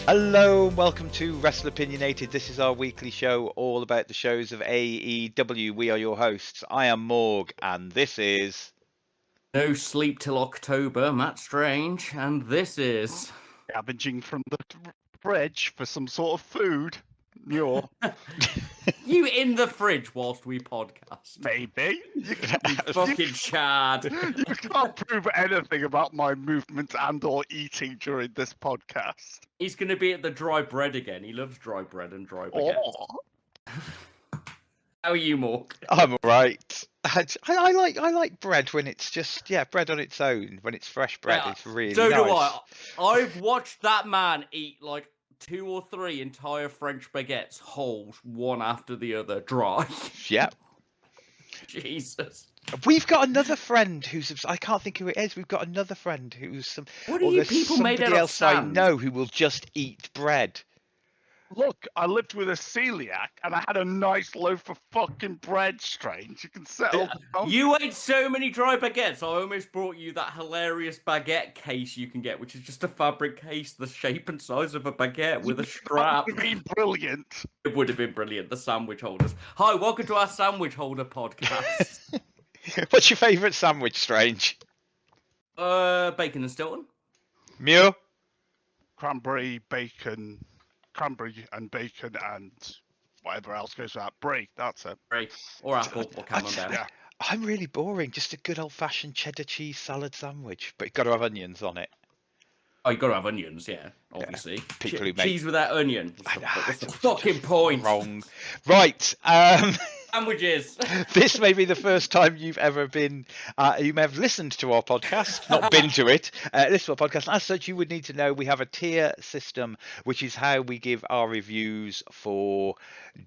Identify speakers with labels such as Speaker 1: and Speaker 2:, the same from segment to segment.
Speaker 1: Hello and welcome to Wrestleopinionated. This is our weekly show all about the shows of AEW. We are your hosts. I am Morg and this is...
Speaker 2: No Sleep Till October, Matt Strange, and this is...
Speaker 3: Scavenging from the fridge for some sort of food. Muir.
Speaker 2: You in the fridge whilst we podcast.
Speaker 3: Maybe.
Speaker 2: You fucking Chad.
Speaker 3: You can't prove anything about my movement and or eating during this podcast.
Speaker 2: He's going to be at the dry bread again. He loves dry bread and dry baguette.
Speaker 3: Oh.
Speaker 2: How are you, Morg?
Speaker 1: I'm alright. I like bread when it's just, bread on its own. When it's fresh bread, it's really
Speaker 2: so
Speaker 1: nice.
Speaker 2: do I. I've watched that man eat like 2 or 3 entire French baguettes whole, one after the other, dry.
Speaker 1: Yep.
Speaker 2: Jesus.
Speaker 1: We've got another friend who's... I can't think who it is. We've got another friend who's some...
Speaker 2: What are you people made out of
Speaker 1: else
Speaker 2: sand?
Speaker 1: I know who will just eat bread.
Speaker 3: Look, I lived with a celiac and I had a nice loaf of fucking bread, Strange. You can settle down.
Speaker 2: You ate so many dry baguettes, I almost brought you that hilarious baguette case you can get, which is just a fabric case the shape and size of a baguette with a strap.
Speaker 3: That would be brilliant.
Speaker 2: It would have been brilliant, the sandwich holders. Hi, welcome to our sandwich holder podcast.
Speaker 1: What's your favourite sandwich, Strange?
Speaker 2: Bacon and Stilton.
Speaker 1: Muir?
Speaker 3: Cranberry and bacon and whatever else goes with that. Brie, that's it.
Speaker 2: Brie. Or apple, or camembert.
Speaker 3: Yeah.
Speaker 1: I'm really boring. Just a good old-fashioned cheddar cheese salad sandwich, but you've got to have onions on it.
Speaker 2: Oh, you got to have onions, yeah, obviously.
Speaker 1: People who make...
Speaker 2: Cheese without onion. What's the fucking point?
Speaker 1: Wrong. Right.
Speaker 2: Sandwiches.
Speaker 1: This may be the first time you've ever been... you may have listened to our podcast, not been to it. Listen to our podcast. As such, you would need to know we have a tier system, which is how we give our reviews for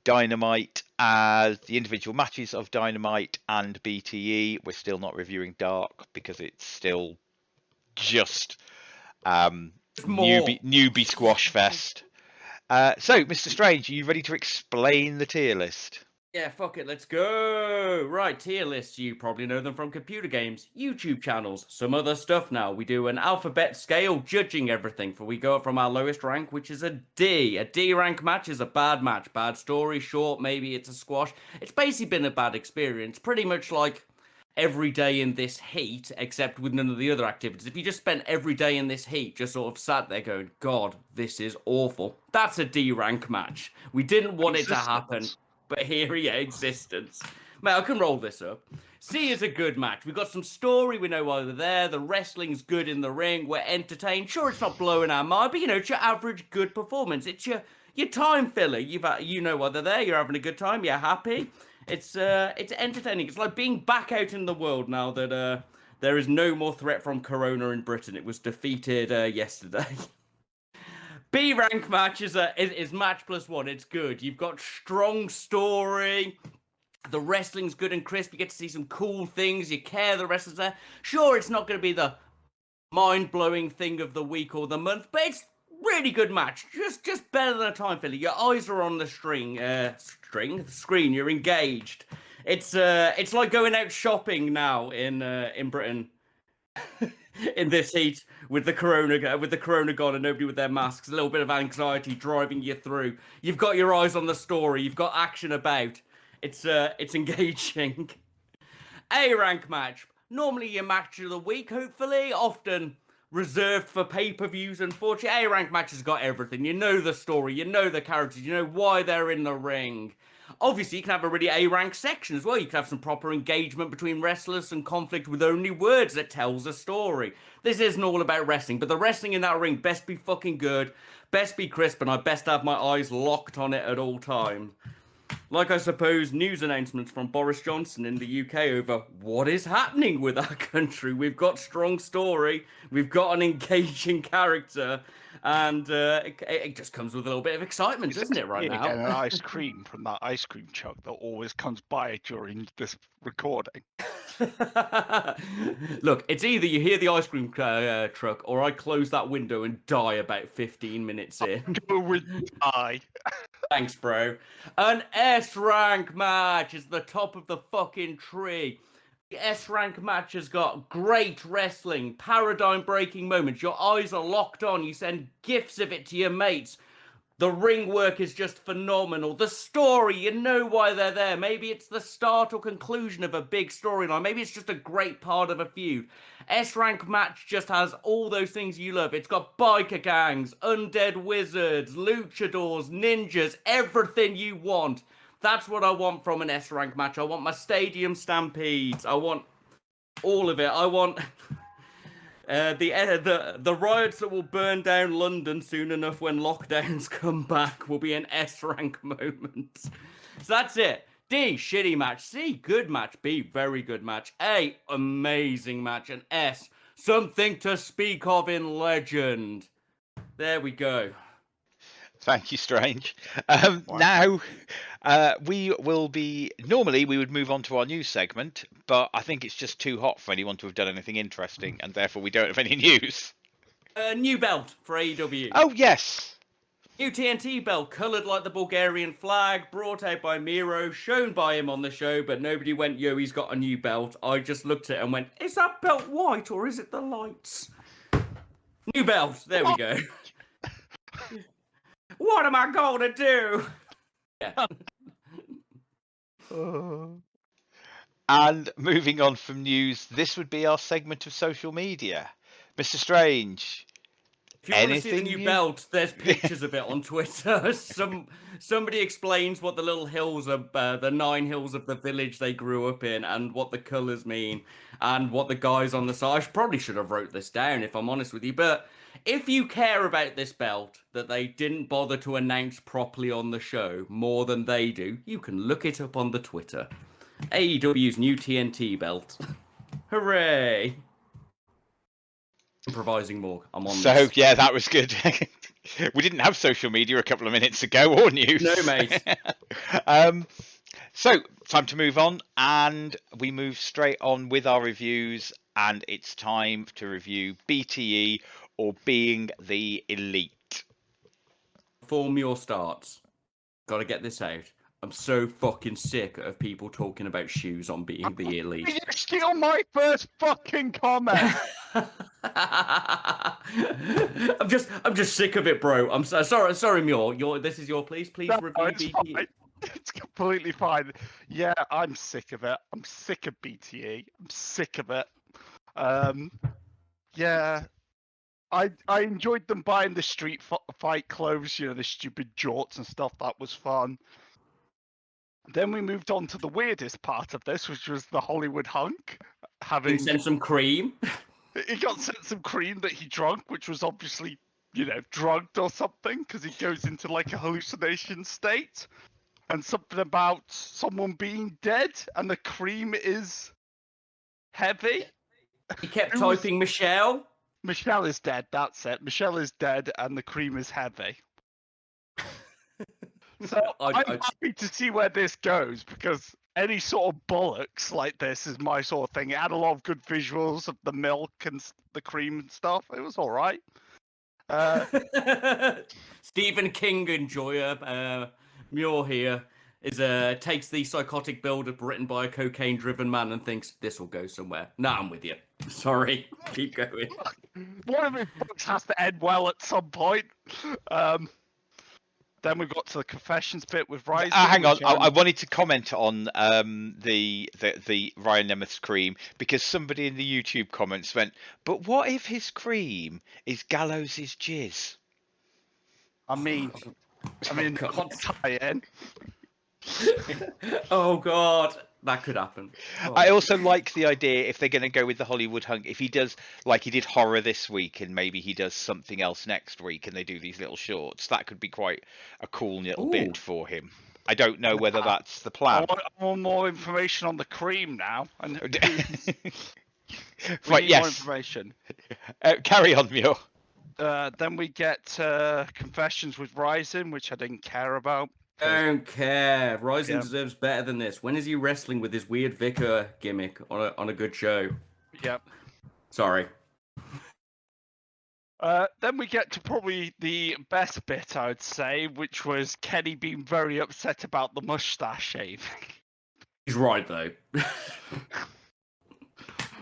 Speaker 1: Dynamite as the individual matches of Dynamite and BTE. We're still not reviewing Dark because it's still just... newbie squash fest. So, Mr. Strange, are you ready to explain the tier list?
Speaker 2: Yeah, fuck it, let's go! Right, tier lists, you probably know them from computer games, YouTube channels, some other stuff now. We do an alphabet scale judging everything, for we go up from our lowest rank, which is a D. A D rank match is a bad match. Bad story, short, maybe it's a squash. It's basically been a bad experience, pretty much like every day in this heat, except with none of the other activities. If you just spent every day in this heat just sort of sat there going, God, this is awful, that's a D rank match. We didn't want it to happen, but here, existence. Mate, I can roll this up. C is a good match. We've got some story, we know why they're there, the wrestling's good in the ring, we're entertained. Sure, it's not blowing our mind, but it's your average good performance. It's your time filler. You know why they're there, you're having a good time, you're happy. It's entertaining. It's like being back out in the world now that there is no more threat from Corona in Britain. It was defeated yesterday. B rank match is match plus 1. It's good. You've got strong story. The wrestling's good and crisp. You get to see some cool things. You care the wrestlers there. Sure, it's not going to be the mind-blowing thing of the week or the month, but it's really good match. Just better than a time filler. Your eyes are on the screen. You're engaged. It's like going out shopping now in Britain in this heat with the corona gone and nobody with their masks. A little bit of anxiety driving you through. You've got your eyes on the story. You've got action about. It's engaging. A rank match. Normally your match of the week, hopefully. Often reserved for pay-per-views, unfortunately. A-rank matches got everything. You know the story, you know the characters, you know why they're in the ring. Obviously, you can have a really A-rank section as well. You can have some proper engagement between wrestlers and conflict with only words that tells a story. This isn't all about wrestling, but the wrestling in that ring best be fucking good, best be crisp, and I best have my eyes locked on it at all times. Like, I suppose, news announcements from Boris Johnson in the UK over what is happening with our country. We've got strong story, we've got an engaging character, and it just comes with a little bit of excitement, doesn't it, right now?
Speaker 3: And an ice cream from that ice cream truck that always comes by during this recording.
Speaker 2: Look, it's either you hear the ice cream truck or I close that window and die about 15 minutes in.
Speaker 3: Go with die.
Speaker 2: Thanks, bro. An S rank match is the top of the fucking tree. The S-rank match has got great wrestling, paradigm-breaking moments. Your eyes are locked on. You send gifs of it to your mates. The ring work is just phenomenal. The story, you know why they're there. Maybe it's the start or conclusion of a big storyline. Maybe it's just a great part of a feud. S-rank match just has all those things you love. It's got biker gangs, undead wizards, luchadors, ninjas, everything you want. That's what I want from an S-rank match. I want my stadium stampedes. I want all of it. I want the riots that will burn down London soon enough when lockdowns come back will be an S-rank moment. So that's it. D, shitty match. C, good match. B, very good match. A, amazing match. And S, something to speak of in legend. There we go.
Speaker 1: Thank you, Strange. Now, we will be... Normally, we would move on to our news segment, but I think it's just too hot for anyone to have done anything interesting, and therefore we don't have any news.
Speaker 2: New belt for AEW.
Speaker 1: Oh, yes!
Speaker 2: New TNT belt, coloured like the Bulgarian flag, brought out by Miro, shown by him on the show, but nobody went, yo, he's got a new belt. I just looked at it and went, is that belt white or is it the lights? New belt, there we go. What am I going to do? Yeah.
Speaker 1: And moving on from news, this would be our segment of social media. Mr. Strange,
Speaker 2: If you want to see the
Speaker 1: anything
Speaker 2: new
Speaker 1: you-
Speaker 2: belt, there's pictures of it on Twitter. Somebody explains what the little hills are, the 9 hills of the village they grew up in, and what the colours mean, and what the guys on the side. I probably should have wrote this down, if I'm honest with you. But if you care about this belt that they didn't bother to announce properly on the show more than they do, you can look it up on the Twitter. AEW's new TNT belt. Hooray! Improvising Morg. I'm on
Speaker 1: So,
Speaker 2: this.
Speaker 1: yeah, that was good. We didn't have social media a couple of minutes ago, or news.
Speaker 2: No, mate.
Speaker 1: So, time to move on, and we move straight on with our reviews, and it's time to review BTE, or Being the Elite.
Speaker 2: Before Muir starts, gotta get this out. I'm so fucking sick of people talking about shoes on Being the Elite.
Speaker 3: You steal my first fucking comment.
Speaker 2: I'm just sick of it, bro. I'm sorry, Muir. This is your please
Speaker 3: No,
Speaker 2: review
Speaker 3: it's
Speaker 2: BTE.
Speaker 3: fine. It's completely fine. Yeah, I'm sick of it. I'm sick of BTE. I'm sick of it. Yeah, I enjoyed them buying the street fight clothes, you know, the stupid jorts and stuff. That was fun. Then we moved on to the weirdest part of this, which was the Hollywood hunk having.
Speaker 2: He sent some cream.
Speaker 3: He got sent some cream that he drank, which was obviously, you know, drugged or something, because he goes into like a hallucination state. And something about someone being dead, and the cream is heavy.
Speaker 2: He kept
Speaker 3: It was-
Speaker 2: typing Michelle.
Speaker 3: Michelle is dead, that's it. Michelle is dead, and the cream is heavy. So I'm happy to see where this goes, because any sort of bollocks like this is my sort of thing. It had a lot of good visuals of the milk and the cream and stuff. It was all right.
Speaker 2: Stephen King enjoyer, Muir here, takes the psychotic build-up written by a cocaine-driven man and thinks, this will go somewhere. Nah, I'm with you. Sorry, keep going.
Speaker 3: One of his books has to end well at some point. Then we got to the confessions bit with Ryzen.
Speaker 1: Hang on, I wanted to comment on the Ryan Nemeth's cream, because somebody in the YouTube comments went, but what if his cream is Gallows' jizz?
Speaker 3: I mean,
Speaker 2: God.
Speaker 3: tie-in.
Speaker 2: Oh God, that could happen. Oh.
Speaker 1: I also like the idea, if they're going to go with the Hollywood hunk, if he does, like he did horror this week, and maybe he does something else next week, and they do these little shorts, that could be quite a cool little bit for him. I don't know whether that's the plan.
Speaker 3: I want more information on the cream now. And
Speaker 1: Right,
Speaker 3: more
Speaker 1: yes.
Speaker 3: information.
Speaker 1: Carry on, Muir.
Speaker 3: Then we get confessions with Ryzen, which I didn't care about.
Speaker 2: Don't care. Ryzen
Speaker 3: Yeah.
Speaker 2: deserves better than this. When is he wrestling with his weird vicar gimmick on a good show?
Speaker 3: Yep.
Speaker 2: Sorry.
Speaker 3: Then we get to probably the best bit, I would say, which was Kenny being very upset about the mustache shaving.
Speaker 2: He's right though.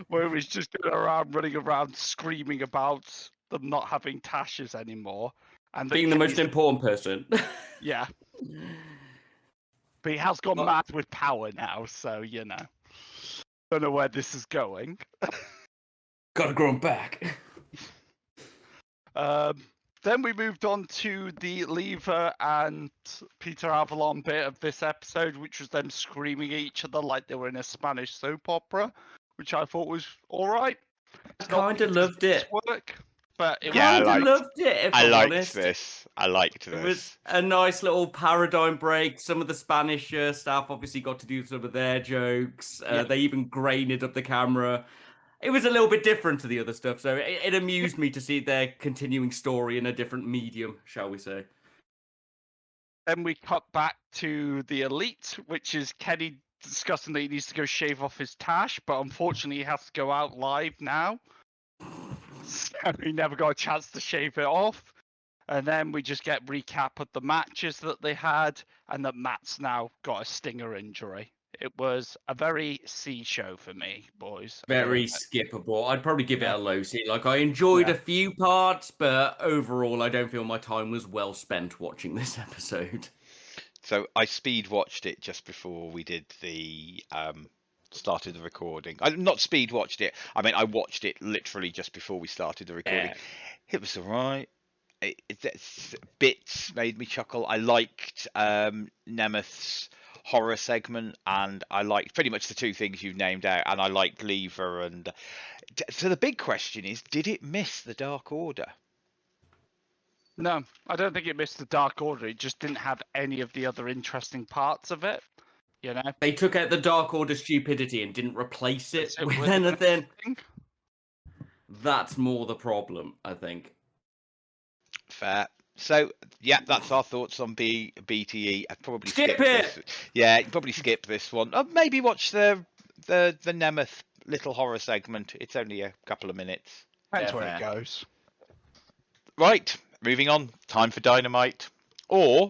Speaker 3: where he's just going around, running around, screaming about them not having Tashes anymore, and that
Speaker 2: Being the most
Speaker 3: Kenny's-
Speaker 2: important person.
Speaker 3: Yeah, but he has gone mad with power now, so don't know where this is going.
Speaker 2: Gotta grow him back.
Speaker 3: Then we moved on to the Lever and Peter Avalon bit of this episode, which was them screaming at each other like they were in a Spanish soap opera, which I thought was all right.
Speaker 2: I kind of loved it.
Speaker 3: Work, but it
Speaker 1: Yeah, I
Speaker 2: Kind of
Speaker 1: liked-
Speaker 2: loved it, if
Speaker 1: I
Speaker 2: I'm
Speaker 1: liked
Speaker 2: honest.
Speaker 1: this. I liked
Speaker 2: It
Speaker 1: this.
Speaker 2: was a nice little paradigm break. Some of the Spanish staff obviously got to do some of their jokes. They even grained up the camera. It was a little bit different to the other stuff, so it amused me to see their continuing story in a different medium, shall we say.
Speaker 3: Then we cut back to the Elite, which is Kenny discussing that he needs to go shave off his tash, but unfortunately he has to go out live now. So he never got a chance to shave it off. And then we just get recap of the matches that they had, and that Matt's now got a stinger injury. It was a very C show for me, boys.
Speaker 2: Very skippable. I'd probably give it a low C. Like, I enjoyed a few parts, but overall, I don't feel my time was well spent watching this episode.
Speaker 1: So I speed watched it just before we did the started the recording. I not speed watched it. I mean, I watched it literally just before we started the recording. It was alright. Bits made me chuckle. I liked Nemeth's horror segment, and I liked pretty much the two things you've named out, and I liked Lever. And so the big question is, did it miss the Dark Order?
Speaker 3: No, I don't think it missed the Dark Order. It just didn't have any of the other interesting parts of it.
Speaker 2: They took out the Dark Order stupidity and didn't replace it with anything. That's more the problem, I think.
Speaker 1: Fair. So yeah, that's our thoughts on BTE. I'd probably
Speaker 2: skip it.
Speaker 1: This. Yeah, you'd probably skip this one. Maybe watch the Nemeth little horror segment. It's only a couple of minutes.
Speaker 3: That's where it goes.
Speaker 1: Right, moving on. Time for Dynamite or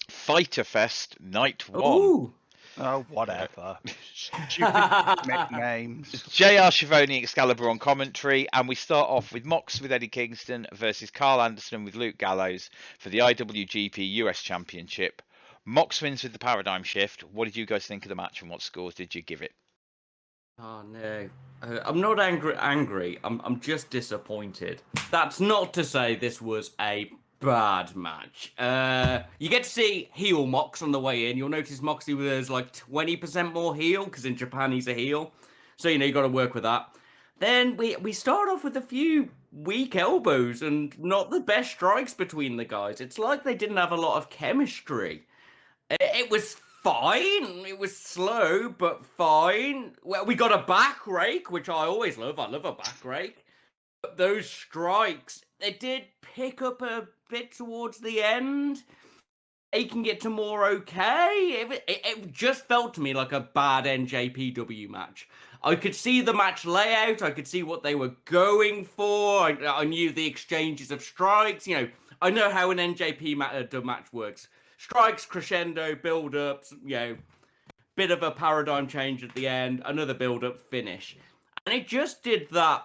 Speaker 1: Fighter Fest Night 1.
Speaker 2: Ooh.
Speaker 3: Oh, whatever. Stupid nicknames.
Speaker 1: JR Schiavone Excalibur on commentary, and we start off with Mox with Eddie Kingston versus Carl Anderson with Luke Gallows for the IWGP US Championship. Mox wins with the paradigm shift. What did you guys think of the match, and what scores did you give it?
Speaker 2: Oh no, I'm not angry. I'm just disappointed. That's not to say this was a bad match. You get to see heel Mox on the way in. You'll notice Moxley was like 20% more heel, because in Japan he's a heel. So, you got to work with that. Then we start off with a few weak elbows and not the best strikes between the guys. It's like they didn't have a lot of chemistry. It was fine. It was slow, but fine. Well, we got a back rake, which I always love. I love a back rake. But those strikes, they did pick up a bit towards the end. Taking it to more okay. It just felt to me like a bad NJPW match. I could see the match layout. I could see what they were going for. I knew the exchanges of strikes. I know how an NJP match works. Strikes, crescendo, build-ups, bit of a paradigm change at the end, another build-up, finish. And it just did that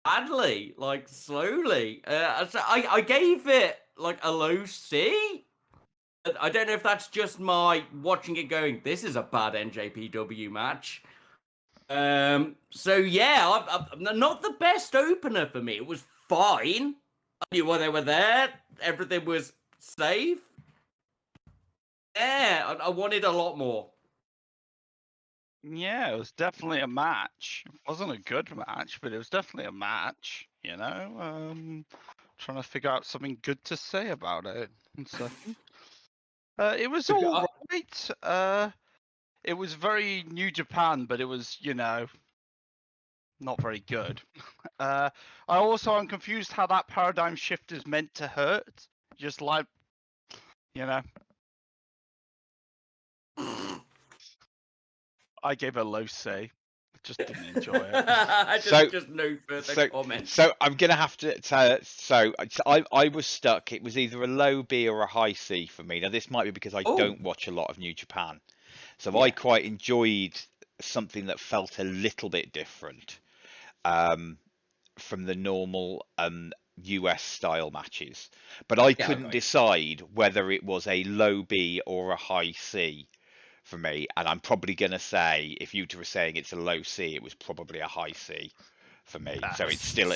Speaker 2: badly, like slowly. So I gave it like a low C. I don't know if that's just my watching it going, this is a bad NJPW match. So yeah, I'm not the best opener for me. It was fine. I knew why they were there. Everything was safe. Yeah, I wanted a lot more.
Speaker 3: Yeah, it was definitely a match. It wasn't a good match, but it was definitely a match. Trying to figure out something good to say about it. So, it was all right. It was very New Japan, but it was, not very good. I also am confused how that paradigm shift is meant to hurt. Just like, I gave a low C. Just didn't enjoy it.
Speaker 2: just no further comments.
Speaker 1: So I'm gonna have to. I was stuck. It was either a low B or a high C for me. Now this might be because I don't watch a lot of New Japan, so I quite enjoyed something that felt a little bit different from the normal US style matches. But I couldn't decide whether it was a low B or a high C for me. And I'm probably going to say, if you two were saying it's a low C, it was probably a high C for me. So it's still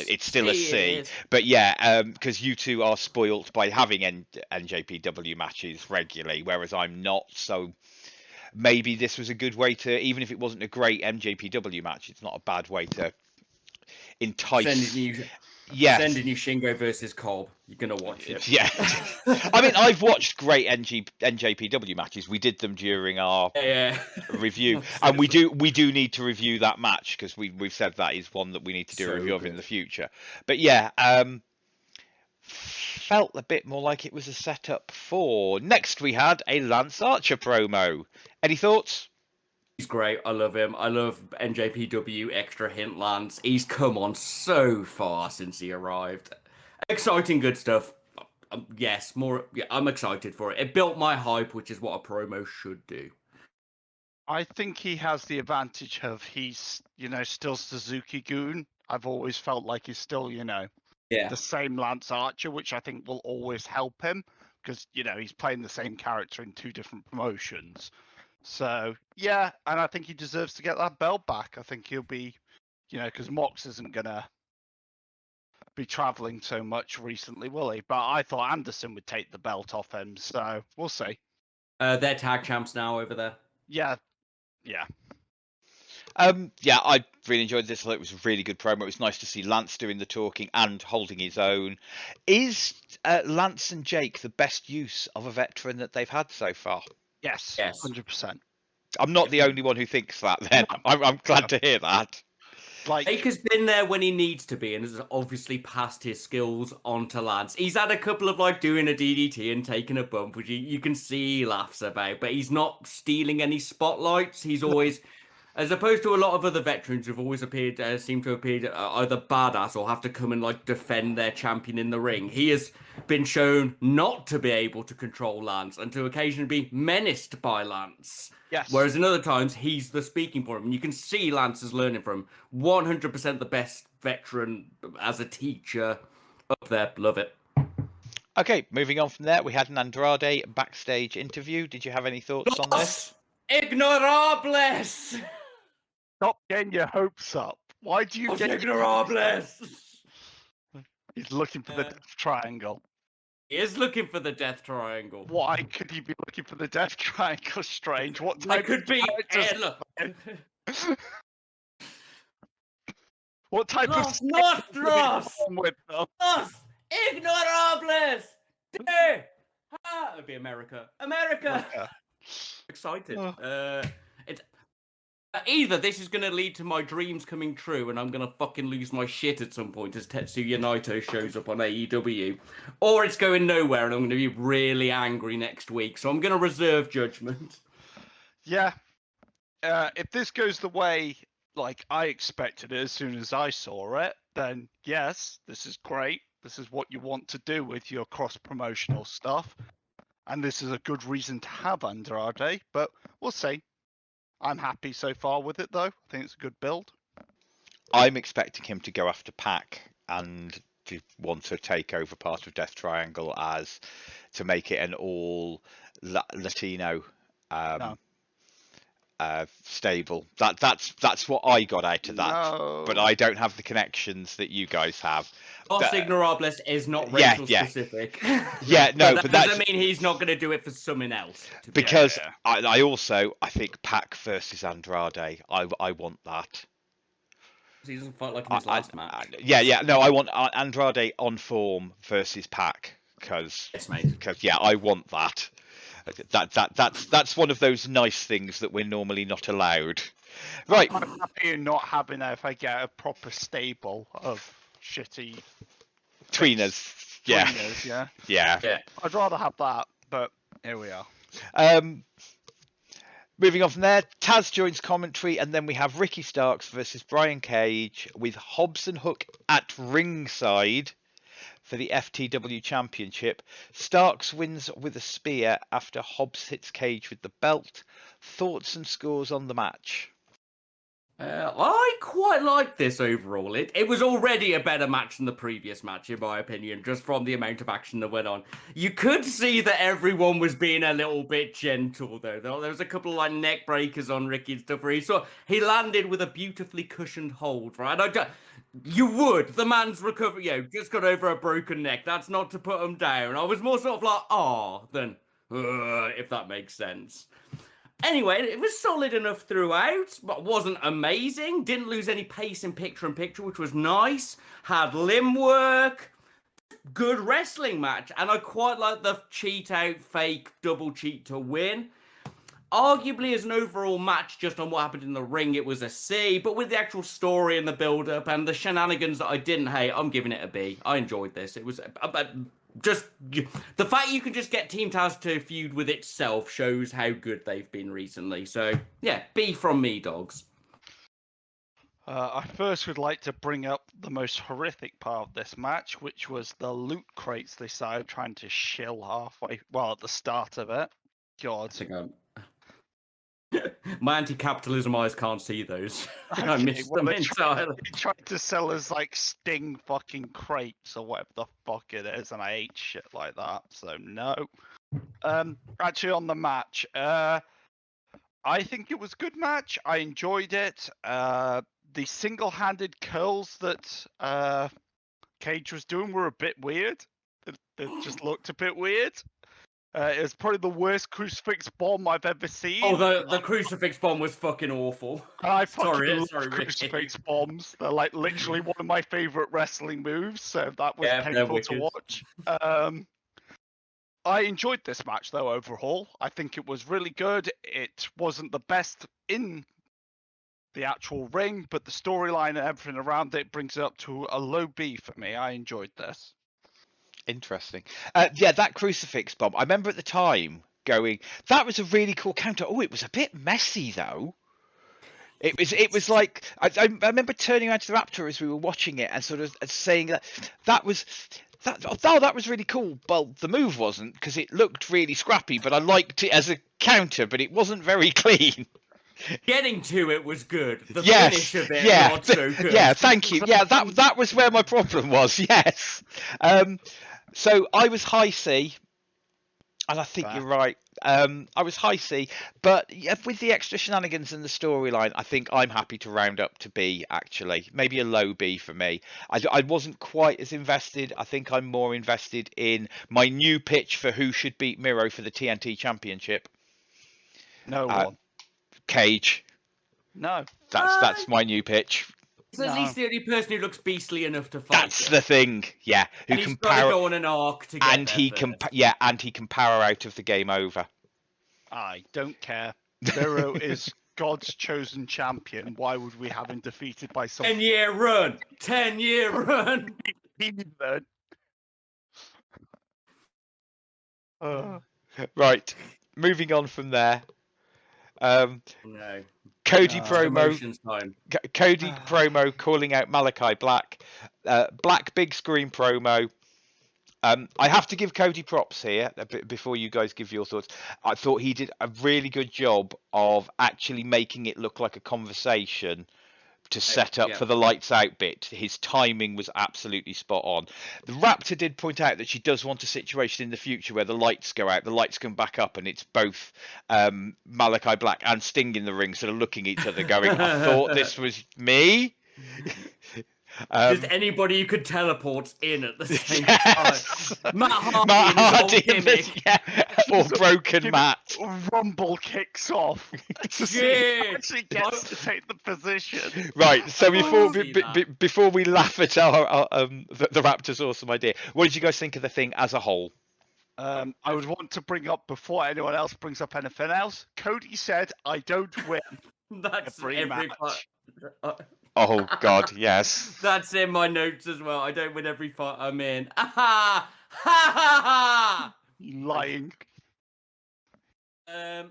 Speaker 1: a C. But yeah, because you two are spoilt by having NJPW matches regularly, whereas I'm not. So maybe this was a good way to, even if it wasn't a great MJPW match, it's not a bad way to entice.
Speaker 2: Sending you Shingo versus Cobb. You're gonna watch it.
Speaker 1: Yeah. I mean, I've watched great NJPW matches. We did them during our review, and we do need to review that match because we've said that is one that we need to do a review of in the future. But yeah, felt a bit more like it was a setup for. Next, we had a Lance Archer promo. Any thoughts?
Speaker 2: He's great. I love him. I love NJPW Extra Hint Lance. He's come on so far since he arrived. Exciting, good stuff. Yes, more. Yeah, I'm excited for it. It built my hype, which is what a promo should do.
Speaker 3: I think he has the advantage of he's, still Suzuki-gun. I've always felt like he's still, the same Lance Archer, which I think will always help him because, he's playing the same character in two different promotions. So, yeah, and I think he deserves to get that belt back. I think he'll be, because Mox isn't going to be traveling so much recently, will he? But I thought Anderson would take the belt off him, so we'll see.
Speaker 2: They're tag champs now over there.
Speaker 3: Yeah.
Speaker 1: Yeah, I really enjoyed this. I thought it was a really good promo. It was nice to see Lance doing the talking and holding his own. Is Lance and Jake the best use of a veteran that they've had so far?
Speaker 3: Yes. 100%.
Speaker 1: I'm not the only one who thinks that then. I'm glad to hear that.
Speaker 2: Jake has been there when he needs to be and has obviously passed his skills on to Lance. He's had a couple of doing a DDT and taking a bump, which you can see he laughs about, but he's not stealing any spotlights. He's always, as opposed to a lot of other veterans who've always seem to appear either badass or have to come and defend their champion in the ring. He has been shown not to be able to control Lance and to occasionally be menaced by Lance.
Speaker 3: Yes.
Speaker 2: Whereas in other times, he's the speaking for him. And you can see Lance is learning from him. 100% the best veteran as a teacher up there. Love it.
Speaker 1: Okay, moving on from there, we had an Andrade backstage interview. Did you have any thoughts on this?
Speaker 2: Ignorables!
Speaker 3: Stop getting your hopes up. Why do you get
Speaker 2: ignorables?
Speaker 3: He's looking for the death triangle.
Speaker 2: He is looking for the death triangle.
Speaker 3: Why could he be looking for the death triangle? Strange. What type?
Speaker 2: It could be.
Speaker 3: What type
Speaker 2: Los
Speaker 3: of
Speaker 2: Nostros!
Speaker 3: with them?
Speaker 2: Los Ignorables! It'd be America. America! Excited. Either this is going to lead to my dreams coming true and I'm going to fucking lose my shit at some point as Tetsuya Naito shows up on AEW, or it's going nowhere and I'm going to be really angry next week. So I'm going to reserve judgment.
Speaker 3: Yeah. If this goes the way I expected it as soon as I saw it, then yes, this is great. This is what you want to do with your cross-promotional stuff. And this is a good reason to have Andrade, but we'll see. I'm happy so far with it, though. I think it's a good build.
Speaker 1: I'm expecting him to go after Pac and to want to take over part of Death Triangle as to make it an all Latino stable. That's what I got out of that.
Speaker 3: No.
Speaker 1: But I don't have the connections that you guys have.
Speaker 2: Los Ignorables is not racial specific.
Speaker 1: Yeah, no, but that
Speaker 2: doesn't mean he's not going to do it for something else.
Speaker 1: Because I think Pac versus Andrade. I want that.
Speaker 2: He doesn't fight like in his last match.
Speaker 1: No, I want Andrade on form versus Pac because I want that. That's one of those nice things that we're normally not allowed. Right.
Speaker 3: I'm happy not having that if I get a proper stable of shitty
Speaker 1: tweeners. Yeah.
Speaker 3: I'd rather have that, but here we are.
Speaker 1: Moving on from there, Taz joins commentary, and then we have Ricky Starks versus Brian Cage with Hobbs and Hook at ringside for the FTW Championship. Starks wins with a spear after Hobbs hits Cage with the belt. Thoughts and scores on the match?
Speaker 2: I quite like this overall. It was already a better match than the previous match, in my opinion, just from the amount of action that went on. You could see that everyone was being a little bit gentle, though. There was a couple of like neck breakers on Ricky and stuff where he landed with a beautifully cushioned hold, right? You would. The man's recovered, just got over a broken neck. That's not to put him down. I was more sort of like, than, if that makes sense. Anyway, it was solid enough throughout, but wasn't amazing. Didn't lose any pace in picture-in-picture, which was nice. Had limb work. Good wrestling match. And I quite like the cheat-out, fake, double cheat to win. Arguably, as an overall match, just on what happened in the ring, it was a C. But with the actual story and the build-up and the shenanigans that I didn't hate, I'm giving it a B. I enjoyed this. It was... Just the fact you can just get Team Taz to feud with itself shows how good they've been recently. So yeah, B from me, dogs.
Speaker 3: I first would like to bring up the most horrific part of this match, which was the loot crates they started trying to shill halfway. Well, at the start of it. God.
Speaker 2: My anti-capitalism eyes can't see those. I missed them entirely.
Speaker 3: They tried to sell us like Sting fucking crates or whatever the fuck it is, and I hate shit like that. So no. Actually, on the match, I think it was a good match. I enjoyed it. The single-handed curls that Cage was doing were a bit weird. It just looked a bit weird. It was probably the worst crucifix bomb I've ever seen.
Speaker 2: Oh, the crucifix bomb was fucking awful.
Speaker 3: I fucking love
Speaker 2: sorry,
Speaker 3: crucifix bombs. They're like literally one of my favorite wrestling moves, so that was painful to watch. I enjoyed this match though overall. I think it was really good. It wasn't the best in the actual ring, but the storyline and everything around it brings it up to a low B for me. I enjoyed this.
Speaker 1: Interesting. Yeah, that crucifix bomb. I remember at the time going, that was a really cool counter. Oh, it was a bit messy though. It was like I remember turning around to the Raptor as we were watching it and sort of saying that was really cool. Well, the move wasn't, because it looked really scrappy, but I liked it as a counter, but it wasn't very clean.
Speaker 2: Getting to it was good. The finish of it not so good.
Speaker 1: Yeah, thank you. Yeah, that was where my problem was. Yes. So I was high C, and I think you're right. I was high C, but with the extra shenanigans and the storyline, I think I'm happy to round up to B, actually. Maybe a low B for me. I wasn't quite as invested. I think I'm more invested in my new pitch for who should beat Miro for the TNT Championship.
Speaker 3: No one.
Speaker 1: Cage.
Speaker 3: No.
Speaker 1: That's my new pitch.
Speaker 2: He's at least the only person who looks beastly enough to fight.
Speaker 1: That's the thing, yeah.
Speaker 2: Who can go on an arc to get
Speaker 1: and he can power out of the game over.
Speaker 3: I don't care. Miro is God's chosen champion. Why would we have him defeated by some
Speaker 2: 10-year run? 10-year run.
Speaker 1: Right, moving on from there.
Speaker 2: No.
Speaker 1: Cody promo.
Speaker 2: Time.
Speaker 1: Cody promo calling out Malachi Black. Black big screen promo. I have to give Cody props here before you guys give your thoughts. I thought he did a really good job of actually making it look like a conversation to set up for the lights out bit. His timing was absolutely spot on. The Raptor did point out that she does want a situation in the future where the lights go out, the lights come back up, and it's both Malachi Black and Sting in the ring sort of looking at each other going, I thought this was me.
Speaker 2: Just anybody who could teleport in at the same time. Matt Hardy gimmick.
Speaker 1: Or broken Matt.
Speaker 3: Rumble kicks off. Actually gets to take the position.
Speaker 1: Right, so before we laugh at our the Raptors' awesome idea, what did you guys think of the thing as a whole?
Speaker 3: I would want to bring up, before anyone else brings up anything else, Cody said, I don't win.
Speaker 2: That's every match.
Speaker 1: Oh God, yes.
Speaker 2: That's in my notes as well. I don't win every fight I'm in. Ha ha!
Speaker 3: Lying.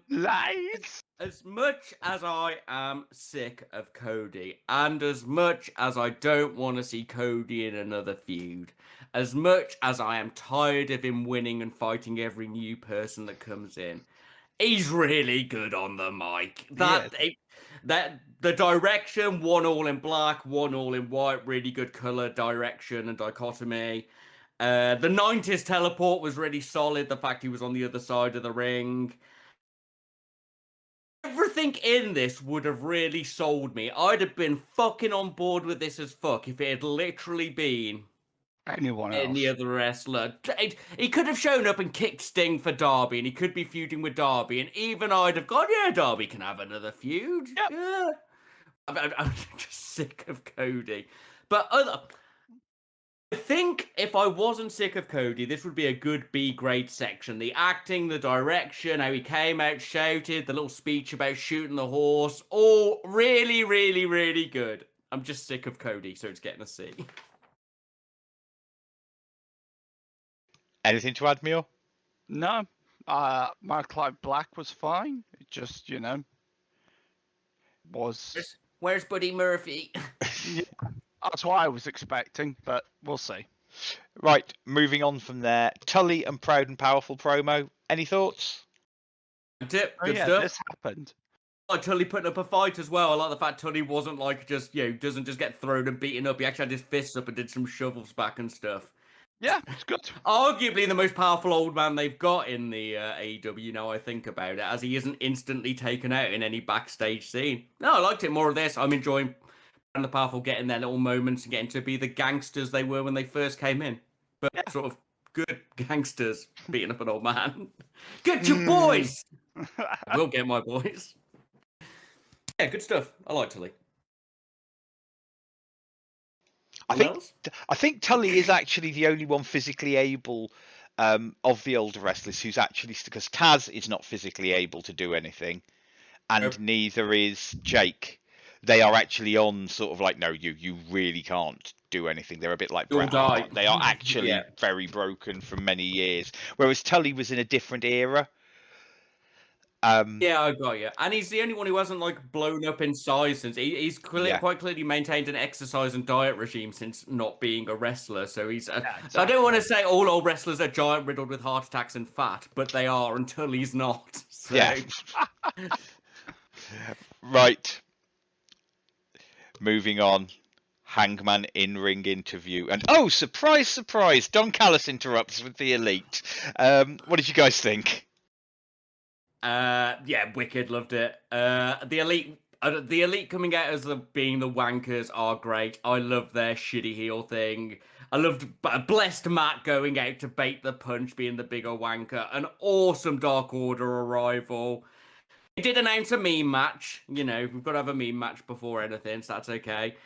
Speaker 3: Lies.
Speaker 2: As much as I am sick of Cody, and as much as I don't want to see Cody in another feud, as much as I am tired of him winning and fighting every new person that comes in, He's really good on the mic.
Speaker 1: Yeah.
Speaker 2: That the direction, one all in black, one all in white, really good color direction and dichotomy. The 90s teleport was really solid. The fact he was on the other side of the ring. Everything in this would have really sold me. I'd have been fucking on board with this as fuck if it had literally been
Speaker 3: Anyone else?
Speaker 2: any other wrestler. He could have shown up and kicked Sting for Darby, and he could be feuding with Darby, and even I'd have gone, yeah, Darby can have another feud.
Speaker 3: Yep.
Speaker 2: Yeah. I'm just sick of Cody. But I think if I wasn't sick of Cody, this would be a good B-grade section. The acting, the direction, how he came out, shouted, the little speech about shooting the horse, all really, really, really good. I'm just sick of Cody, so it's getting a C.
Speaker 1: Anything to add, Muir?
Speaker 3: No. My Clive Black was fine. It just, was.
Speaker 2: Where's Buddy Murphy?
Speaker 3: Yeah, that's what I was expecting, but we'll see.
Speaker 1: Right, moving on from there. Tully and Proud and Powerful promo. Any thoughts?
Speaker 2: Good tip,
Speaker 3: Oh
Speaker 2: good
Speaker 3: yeah,
Speaker 2: stuff.
Speaker 3: this happened.
Speaker 2: I like Tully putting up a fight as well. I like the fact Tully wasn't like just, doesn't just get thrown and beaten up. He actually had his fists up and did some shovels back and stuff.
Speaker 3: Yeah, it's good.
Speaker 2: Arguably the most powerful old man they've got in the AEW now I think about it, as he isn't instantly taken out in any backstage scene. No, I liked it more of this. I'm enjoying and the Powerful getting their little moments and getting to be the gangsters they were when they first came in. But sort of good gangsters beating up an old man. Get your boys! I will get my boys. Yeah, good stuff. I like Tully.
Speaker 1: I think Tully is actually the only one physically able of the older wrestlers who's actually, because Taz is not physically able to do anything, and neither is Jake. They are actually on sort of like, no, you really can't do anything. They're a bit like Bret Hart. They are actually very broken from many years. Whereas Tully was in a different era.
Speaker 2: Yeah, I got you. And he's the only one who hasn't like blown up in size since he's quite clearly maintained an exercise and diet regime since not being a wrestler. So he's. Exactly. I don't want to say all old wrestlers are giant riddled with heart attacks and fat, but they are until he's not. So.
Speaker 1: Yeah. Right. Moving on. Hangman in-ring interview, and oh, surprise, surprise! Don Callis interrupts with the Elite. What did you guys think?
Speaker 2: Yeah, wicked, loved it. The Elite coming out as being the wankers are great. I love their shitty heel thing. I loved Blessed Matt going out to bait the punch, being the bigger wanker. An awesome Dark Order arrival. They did announce a meme match. We've got to have a meme match before anything, so that's okay.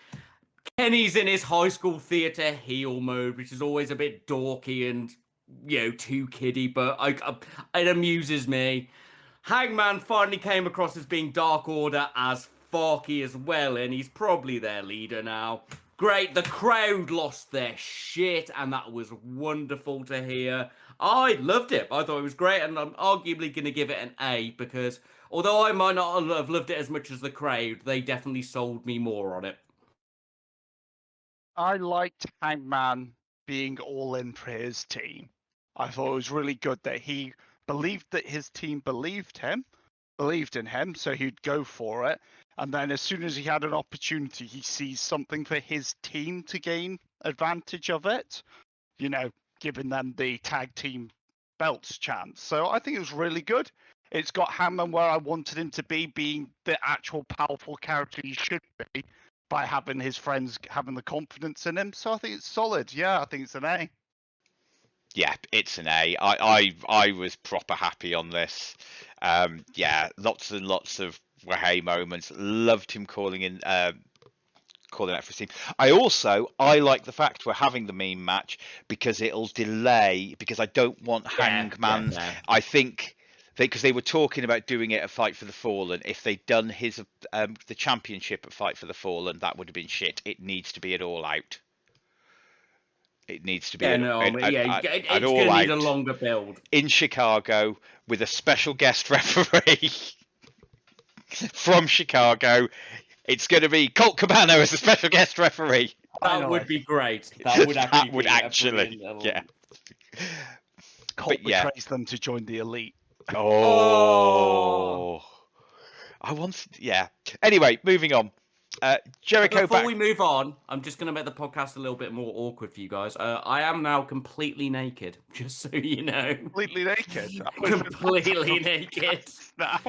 Speaker 2: Kenny's in his high school theatre heel mode, which is always a bit dorky and, too kiddie, but it amuses me. Hangman finally came across as being Dark Order as Farky as well, and he's probably their leader now. Great, the crowd lost their shit, and that was wonderful to hear. I loved it. I thought it was great, and I'm arguably going to give it an A, because although I might not have loved it as much as the crowd, they definitely sold me more on it.
Speaker 3: I liked Hangman being all in for his team. I thought it was really good that he believed that his team believed in him, so he'd go for it. And then as soon as he had an opportunity, he sees something for his team to gain advantage of it, giving them the tag team belts chance. So I think it was really good. It's got Hangman where I wanted him to be, being the actual powerful character he should be, by having his friends having the confidence in him. So I think it's solid. Yeah, I think it's an A.
Speaker 1: Yeah, it's an A. I was proper happy on this. Yeah, lots and lots of Wahey moments. Loved him calling out for his team. I like the fact we're having the meme match because it'll delay, because I don't want Hangman. I think because they were talking about doing it at Fight for the Fallen. If they'd done his the championship at Fight for the Fallen, that would have been shit. It needs to be at All Out. It needs to be
Speaker 2: it's going to need a longer build
Speaker 1: in Chicago with a special guest referee from Chicago. It's going to be Colt Cabana as a special guest referee.
Speaker 2: That would be great. That would actually,
Speaker 1: yeah.
Speaker 3: Colt betrays them to join the Elite.
Speaker 1: Oh, I want. Yeah. Anyway, moving on. Jericho
Speaker 2: Before
Speaker 1: back.
Speaker 2: we move on, I'm just going to make the podcast a little bit more awkward for you guys. I am now completely naked, just so you know.
Speaker 3: Completely naked.
Speaker 2: Completely naked.
Speaker 3: Now.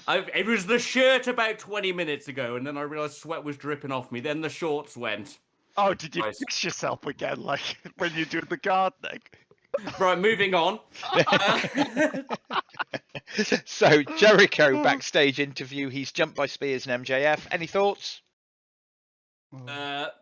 Speaker 2: It was the shirt about 20 minutes ago, and then I realised sweat was dripping off me. Then the shorts went.
Speaker 3: Oh, did you
Speaker 2: Nice.
Speaker 3: fix yourself again, like when you do the gardening?
Speaker 2: Right, moving on.
Speaker 1: So Jericho backstage interview. He's jumped by Spears and MJF. Any thoughts?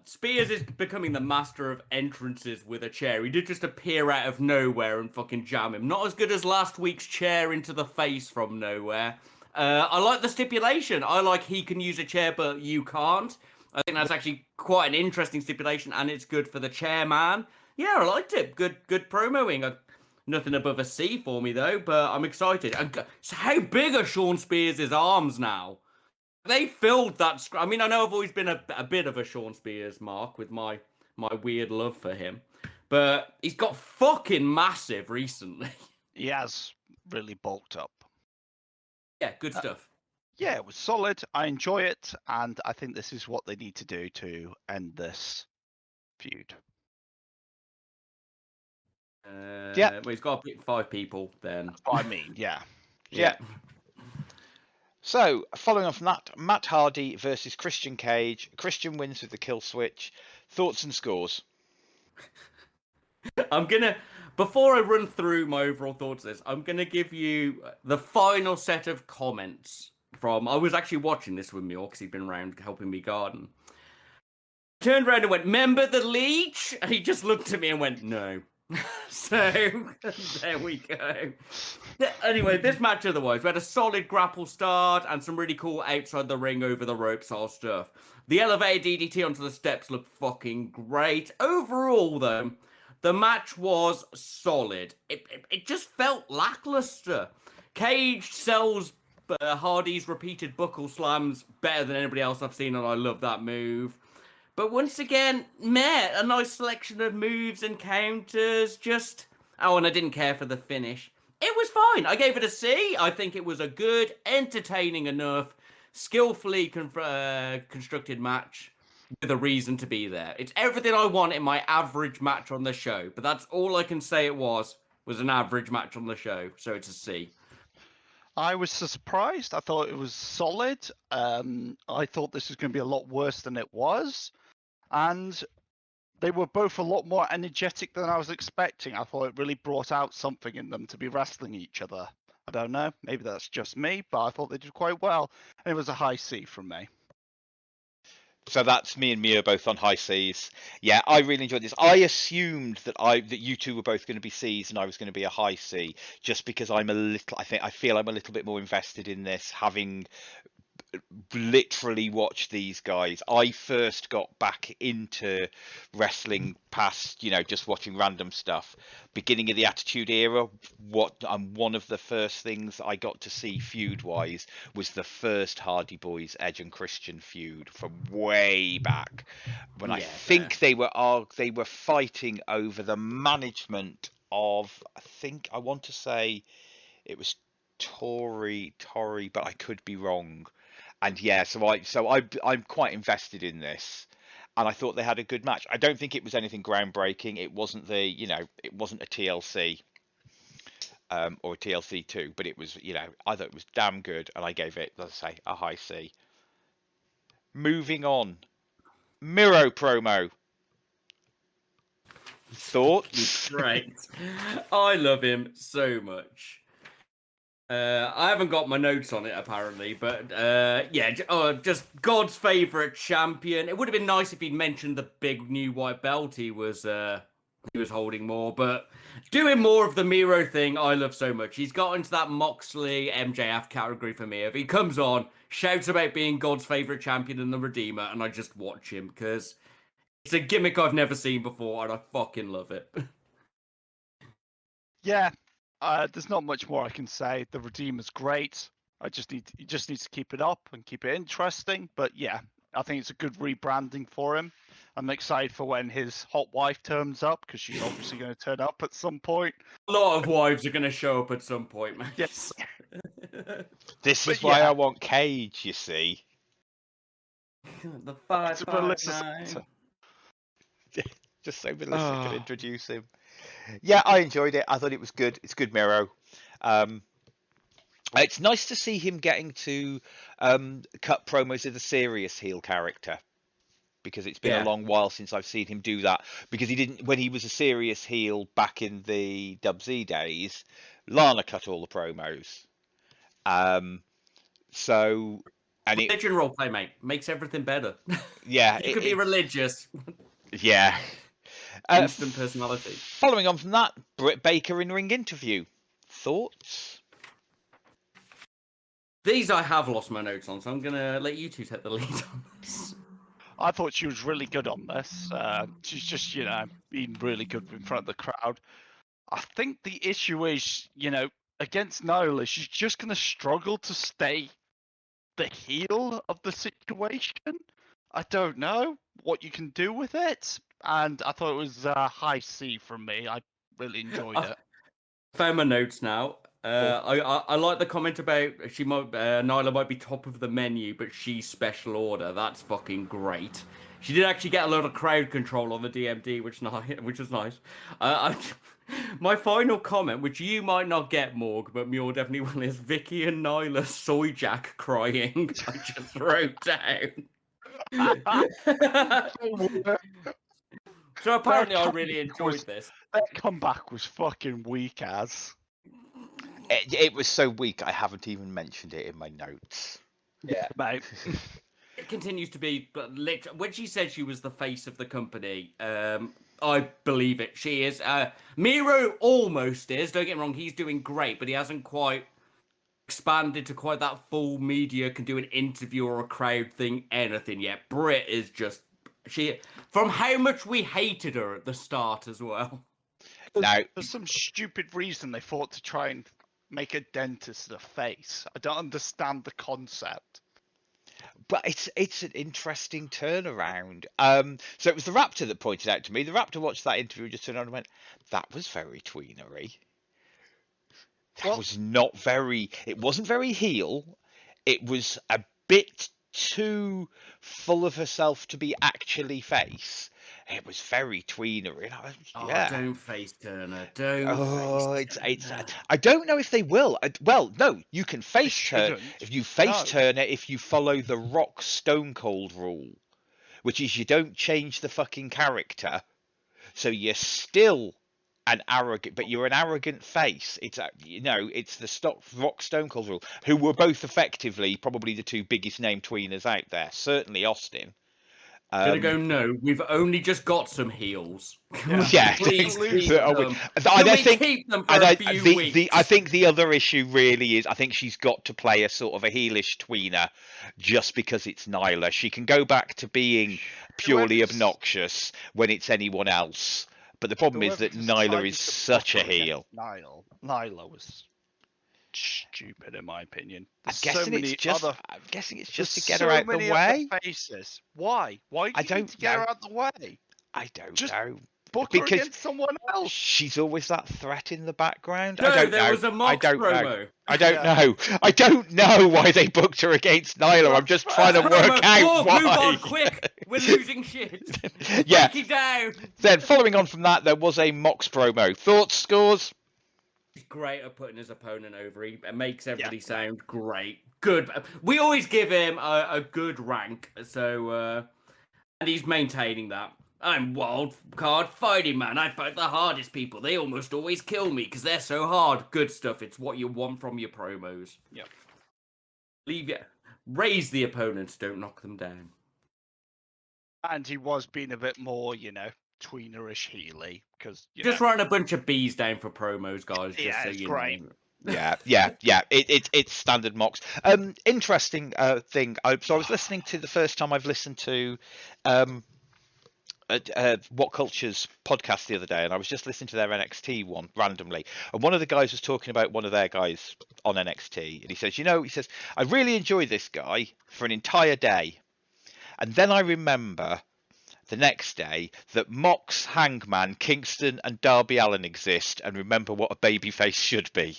Speaker 2: Spears is becoming the master of entrances with a chair. He did just appear out of nowhere and fucking jam him. Not as good as last week's chair into the face from nowhere. I like the stipulation. I like he can use a chair, but you can't. I think that's actually quite an interesting stipulation, and it's good for the chairman. Yeah, I liked it. Good promoing. Nothing above a C for me, though, but I'm excited. So how big are Sean Spears' arms now? They filled that. I mean, I know I've always been a bit of a Sean Spears mark with my weird love for him, but he's got fucking massive recently.
Speaker 3: He has really bulked up.
Speaker 2: Yeah, good stuff.
Speaker 3: Yeah, it was solid. I enjoy it, and I think this is what they need to do to end this feud.
Speaker 1: Yeah.
Speaker 2: Well, he's got to pick 5 people then.
Speaker 3: I mean, yeah.
Speaker 1: Yeah. So, following on from that, Matt Hardy versus Christian Cage. Christian wins with the kill switch. Thoughts and scores?
Speaker 2: Before I run through my overall thoughts of this, I'm going to give you the final set of comments from... I was actually watching this with Muir because he'd been around helping me garden. Turned around and went, "Remember the leech?" And he just looked at me and went, "No." So, there we go. Anyway, this match otherwise, we had a solid grapple start and some really cool outside the ring, over the rope style stuff. The elevated DDT onto the steps looked fucking great. Overall, though, the match was solid. It just felt lackluster. Cage sells Hardy's repeated buckle slams better than anybody else I've seen, and I love that move. But once again, a nice selection of moves and counters, just... Oh, and I didn't care for the finish. It was fine. I gave it a C. I think it was a good, entertaining enough, skillfully constructed match with a reason to be there. It's everything I want in my average match on the show, but that's all I can say it was an average match on the show, so it's a C.
Speaker 3: I was surprised. I thought it was solid. I thought this was going to be a lot worse than it was. And they were both a lot more energetic than I was expecting. I thought it really brought out something in them to be wrestling each other. I don't know. Maybe that's just me, but I thought they did quite well. And it was a high C from me.
Speaker 1: So that's me and Mia both on high C's. Yeah, I really enjoyed this. I assumed that you two were both going to be C's and I was going to be a high C, just because I feel I'm a little bit more invested in this, having literally watched these guys. I first got back into wrestling past, just watching random stuff, beginning of the Attitude Era. One of the first things I got to see feud wise was the first Hardy Boys Edge and Christian feud from way back when I think they were fighting over the management of, I want to say it was Tori, but I could be wrong. And yeah, so I'm quite invested in this, and I thought they had a good match. I don't think it was anything groundbreaking. It wasn't it wasn't a TLC or a TLC 2, but it was, I thought it was damn good, and I gave it, let's say, a high C. Moving on, Miro promo. Thoughts?
Speaker 2: Great. I love him so much. I haven't got my notes on it apparently, but just God's favourite champion. It would have been nice if he'd mentioned the big new white belt he was holding more, but doing more of the Miro thing I love so much. He's got into that Moxley MJF category for me. If he comes on, shouts about being God's favourite champion and the Redeemer, and I just watch him because it's a gimmick I've never seen before, and I fucking love it.
Speaker 3: Yeah. There's not much more I can say. The Redeemer's great. He just needs to keep it up and keep it interesting. But yeah, I think it's a good rebranding for him. I'm excited for when his hot wife turns up, because she's obviously going to turn up at some point.
Speaker 2: A lot of wives are going to show up at some point, man.
Speaker 3: Yes.
Speaker 1: This
Speaker 3: But
Speaker 1: is why
Speaker 3: yeah.
Speaker 1: I want Cage, you see.
Speaker 2: The
Speaker 3: It's Melissa
Speaker 2: 559.
Speaker 3: Salter.
Speaker 1: Just so Melissa can
Speaker 3: Oh.
Speaker 1: introduce him. Yeah, I enjoyed it. I thought it was good. It's good Miro. It's nice to see him getting to cut promos as a serious heel character, because it's been a
Speaker 2: Yeah.
Speaker 1: long while since I've seen him do that. Because he didn't, when he was a serious heel back in the Dub-Z days, Lana cut all the promos. So, and it,
Speaker 2: Religion roleplay, mate, makes everything better.
Speaker 1: yeah,
Speaker 2: You could be religious.
Speaker 1: yeah.
Speaker 2: Instant personality.
Speaker 1: Following on from that, Britt Baker in ring interview. Thoughts?
Speaker 2: These I have lost my notes on, so I'm gonna let you two take the lead on this.
Speaker 3: I thought she was really good on this. She's just, been really good in front of the crowd. I think the issue is, against Nyla, she's just going to struggle to stay the heel of the situation. I don't know what you can do with it. And I thought it was high C from me. I really enjoyed it.
Speaker 2: Found my notes now. I like the comment about Nyla might be top of the menu, but she's special order. That's fucking great. She did actually get a lot of crowd control on the DMD, which was nice. My final comment, which you might not get, Morg, but Muir definitely will, is Vicky and Nyla soy jack crying. I just wrote down. So apparently I really enjoyed this.
Speaker 3: That comeback was fucking weak as.
Speaker 1: It was so weak, I haven't even mentioned it in my notes.
Speaker 2: Yeah,
Speaker 3: mate.
Speaker 2: It continues to be, but when she said she was the face of the company, I believe it. She is. Miro almost is. Don't get me wrong, he's doing great, but he hasn't quite expanded to quite that full media, can do an interview or a crowd thing, anything yet. Britt is just, from how much we hated her at the start as well.
Speaker 1: Now,
Speaker 3: There's some stupid reason they thought to try and make a dentist a face. I don't understand the concept.
Speaker 1: but it's an interesting turnaround. So it was the Raptor that pointed out to me. The Raptor watched that interview and just turned on and went, "That was very tweenery. That was not very. It wasn't very heel. It was a bit too full of herself to be actually face. It was very tweenery." And I was, yeah.
Speaker 2: Don't face Turner. Don't.
Speaker 1: Oh,
Speaker 2: face Turner.
Speaker 1: I don't know if they will. Well, no, you can face Turner
Speaker 3: shouldn't.
Speaker 1: if you face
Speaker 3: No.
Speaker 1: Turner if you follow the Rock Stone Cold rule, which is you don't change the fucking character, so you're still an arrogant, but you're an arrogant face. It's it's the stock Rock Stone Cold rule, who were both effectively probably the two biggest name tweeners out there. Certainly Austin.
Speaker 2: Gonna go, no, we've only just got some heels.
Speaker 1: Yeah,
Speaker 2: Please keep
Speaker 1: So,
Speaker 2: them.
Speaker 1: I
Speaker 2: Can
Speaker 1: don't
Speaker 2: we
Speaker 1: think.
Speaker 2: keep them for
Speaker 1: And
Speaker 2: a few weeks?
Speaker 1: I think the other issue really is I think she's got to play a sort of a heelish tweener just because it's Nyla. She can go back to being purely
Speaker 3: Whoever's-
Speaker 1: obnoxious when it's anyone else. But the problem is that
Speaker 3: Whoever
Speaker 1: Nyla
Speaker 3: decided
Speaker 1: is
Speaker 3: to
Speaker 1: such a
Speaker 3: book her
Speaker 1: heel.
Speaker 3: against Nyla was stupid in my opinion.
Speaker 1: I'm
Speaker 3: There's
Speaker 1: guessing
Speaker 3: so many
Speaker 1: it's just.
Speaker 3: other.
Speaker 1: I'm guessing it's
Speaker 3: There's
Speaker 1: just to get
Speaker 3: so
Speaker 1: her out
Speaker 3: many
Speaker 1: the way.
Speaker 3: other faces. Why? Why do
Speaker 1: I
Speaker 3: you need
Speaker 1: don't
Speaker 3: to get
Speaker 1: know.
Speaker 3: her out the way?
Speaker 1: I don't
Speaker 3: Just
Speaker 1: know.
Speaker 3: Book her
Speaker 1: Because
Speaker 3: against someone else.
Speaker 1: she's always that threat in the background.
Speaker 2: No,
Speaker 1: I don't
Speaker 2: there
Speaker 1: know.
Speaker 2: was a
Speaker 1: I
Speaker 2: Mox
Speaker 1: don't know.
Speaker 2: promo.
Speaker 1: I don't know. I don't know why they booked her against Nyla. I'm just trying to work out
Speaker 2: Morg,
Speaker 1: why.
Speaker 2: move on quick. We're losing shit.
Speaker 1: Yeah.
Speaker 2: Break it down.
Speaker 1: Then following on from that, there was a Mox promo. Thoughts, scores?
Speaker 2: He's great at putting his opponent over. He makes everybody sound great. Good. We always give him a good rank. So, and he's maintaining that. I'm wild card fighting man. I fight the hardest people. They almost always kill me because they're so hard. Good stuff. It's what you want from your promos.
Speaker 3: Yep.
Speaker 2: Raise the opponents. Don't knock them down.
Speaker 3: And he was being a bit more, tweenerish heely because
Speaker 2: Just writing a bunch of bees down for promos, guys. Just
Speaker 3: Yeah,
Speaker 2: so
Speaker 3: it's
Speaker 2: you
Speaker 3: great.
Speaker 2: know.
Speaker 1: Yeah. It's standard Mox. Interesting thing. So I was listening to the first time I've listened to What Culture's podcast the other day, and I was just listening to their NXT one randomly, and one of the guys was talking about one of their guys on NXT, and he says, I really enjoyed this guy for an entire day, and then I remember the next day that Mox, Hangman, Kingston, and Darby Allin exist and remember what a babyface should be.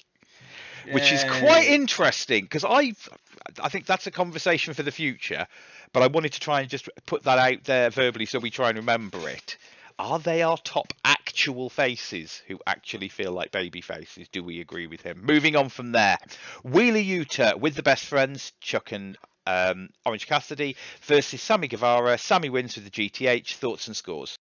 Speaker 1: Which is quite
Speaker 2: Yay.
Speaker 1: interesting because I think that's a conversation for the future, but I wanted to try and just put that out there verbally so we try and remember it. Are they our top actual faces who actually feel like baby faces? Do we agree with him? Moving on from there, Wheeler Yuta with the best friends, Chuck and Orange Cassidy versus Sammy Guevara. Sammy wins with the GTH. Thoughts and scores?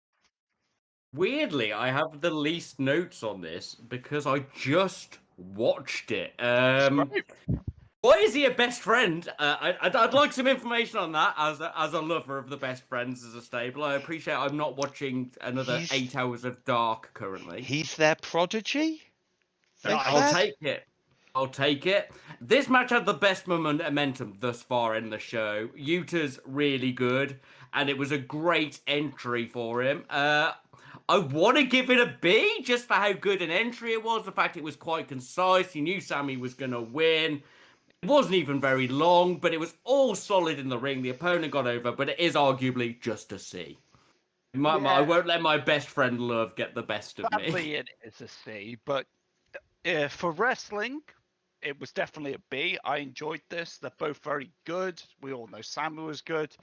Speaker 2: Weirdly, I have the least notes on this because I just watched it.
Speaker 3: Great.
Speaker 2: Why is he a best friend? I'd like some information on that as a lover of the best friends as a stable. I appreciate I'm not watching another 8 hours of Dark currently.
Speaker 1: He's their prodigy.
Speaker 2: I'll take it. I'll take it. This match had the best momentum thus far in the show. Yuta's really good, and it was a great entry for him. I want to give it a B just for how good an entry it was. The fact it was quite concise. You knew Sammy was going to win. It wasn't even very long, but it was all solid in the ring. The opponent got over, but it is arguably just a C. I won't let my best friend love get the best of me.
Speaker 3: Sadly, it is a C, but for wrestling, it was definitely a B. I enjoyed this. They're both very good. We all know Sammy was good.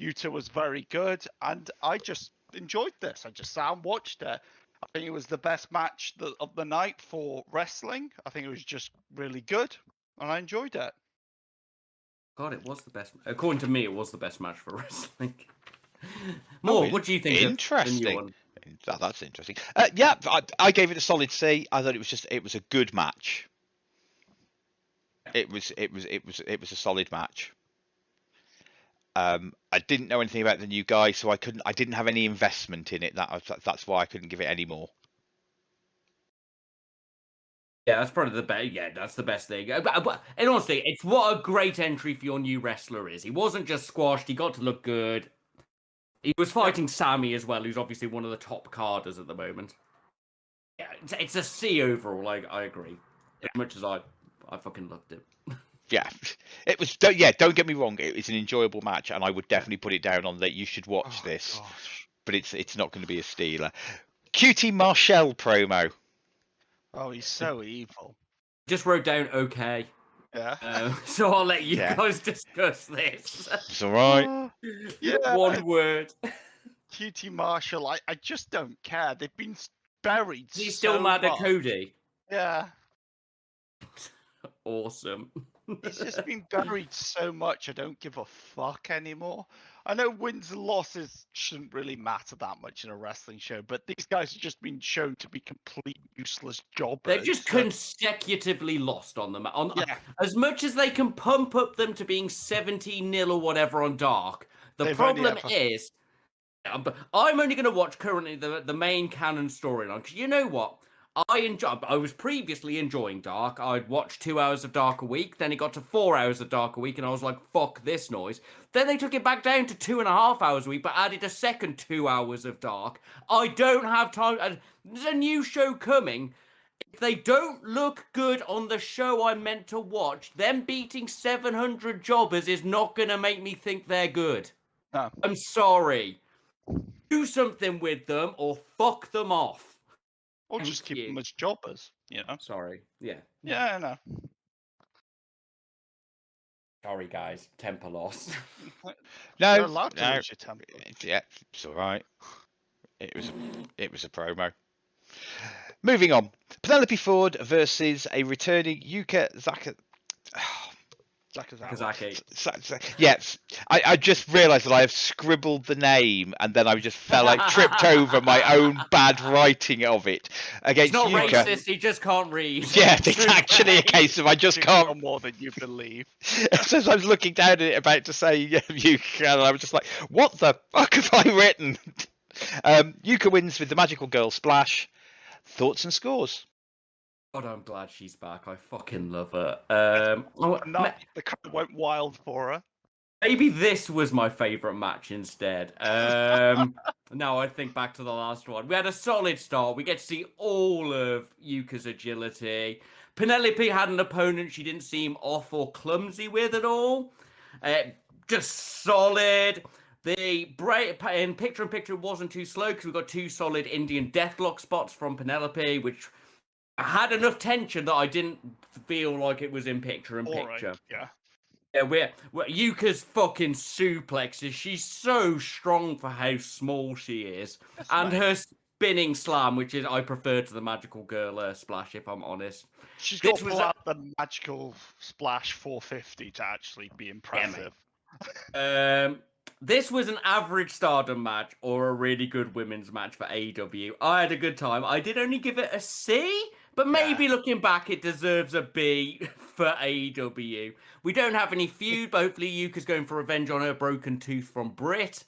Speaker 3: Yuta was very good, and I just enjoyed this. I just sat and watched it. I think it was the best match of the night for wrestling. I think it was just really good, and I enjoyed it.
Speaker 2: God, it was the best. According to me, it was the best match for wrestling. Morg, what do you think?
Speaker 1: Interesting.
Speaker 2: Of the new one?
Speaker 1: That's interesting. Yeah, I gave it a solid C. I thought it was a good match. It was a solid match. I didn't know anything about the new guy, so I didn't have any investment in it. That's why I couldn't give it any more.
Speaker 2: Yeah, that's probably the best. Yeah, that's the best thing. But and honestly, it's what a great entry for your new wrestler is. He wasn't just squashed. He got to look good. He was fighting Sammy as well, who's obviously one of the top carders at the moment. Yeah, it's a C overall. I agree. As much as I fucking loved it.
Speaker 1: Yeah, it was. Don't get me wrong. It's an enjoyable match, and I would definitely put it down on that. You should watch this,
Speaker 3: Gosh.
Speaker 1: but it's not going to be a stealer. QT Marshall promo.
Speaker 3: Oh, he's so evil.
Speaker 2: Just wrote down okay.
Speaker 3: Yeah.
Speaker 2: So I'll let you guys discuss this.
Speaker 1: It's all right.
Speaker 3: Yeah.
Speaker 2: One word.
Speaker 3: QT Marshall, I just don't care. They've been buried.
Speaker 2: Is he still
Speaker 3: so
Speaker 2: mad at
Speaker 3: much.
Speaker 2: Cody?
Speaker 3: Yeah.
Speaker 2: Awesome.
Speaker 3: He's just been buried so much. I don't give a fuck anymore. I know wins and losses shouldn't really matter that much in a wrestling show, but these guys have just been shown to be complete useless jobbers.
Speaker 2: They've just consecutively lost on them.
Speaker 3: Yeah.
Speaker 2: As much as they can pump up them to being 17-0 or whatever on Dark, the problem is, I'm only going to watch currently the main canon storyline, because you know what? I was previously enjoying Dark. I'd watch 2 hours of Dark a week. Then it got to 4 hours of Dark a week, and I was like, fuck this noise. Then they took it back down to 2.5 hours a week, but added a second 2 hours of Dark. I don't have time. There's a new show coming. If they don't look good on the show I'm meant to watch, them beating 700 jobbers is not going to make me think they're good.
Speaker 3: No.
Speaker 2: I'm sorry. Do something with them or fuck them off.
Speaker 3: Or just keep them as jobbers, you know?
Speaker 2: Sorry. Yeah.
Speaker 3: Yeah, I know.
Speaker 2: Sorry, guys. Temper lost.
Speaker 1: No,
Speaker 3: You're allowed to lose your temper.
Speaker 1: Yeah, it's all right. It was a promo. Moving on, Penelope Ford versus a returning Yuka
Speaker 3: Zakazaki.
Speaker 1: Yes, I just realised that I have scribbled the name and then I just tripped over my own bad writing of it against
Speaker 2: It's not
Speaker 1: Yuka.
Speaker 2: racist, he just can't read.
Speaker 1: Yeah, it's actually a case of I just can't.
Speaker 3: More than you believe.
Speaker 1: So I was looking down at it about to say Yuka, and I was just like, what the fuck have I written? Yuka wins with the Magical Girl Splash. Thoughts and scores?
Speaker 2: God, I'm glad she's back. I fucking love her.
Speaker 3: The crowd went wild for her.
Speaker 2: Maybe this was my favourite match instead. Now I think back to the last one. We had a solid start. We get to see all of Yuka's agility. Penelope had an opponent she didn't seem off or clumsy with at all. Just solid. The in picture-in-picture wasn't too slow because we got 2 solid Indian deathlock spots from Penelope, which had enough tension that I didn't feel like it was in picture-in-picture.
Speaker 3: Yeah.
Speaker 2: Yeah, we're Yuka's fucking suplexes. She's so strong for how small she is,
Speaker 3: Yes,
Speaker 2: and
Speaker 3: mate.
Speaker 2: her spinning slam, which is I prefer to the magical girl splash, if I'm honest.
Speaker 3: She's
Speaker 2: This
Speaker 3: got to
Speaker 2: was
Speaker 3: pull
Speaker 2: a-
Speaker 3: out the magical splash 450 to actually be impressive.
Speaker 2: This was an average Stardom match or a really good women's match for AEW. I had a good time. I did only give it a C, but maybe looking back, it deserves a B for AEW. We don't have any feud, but hopefully Yuka's going for revenge on her broken tooth from Britt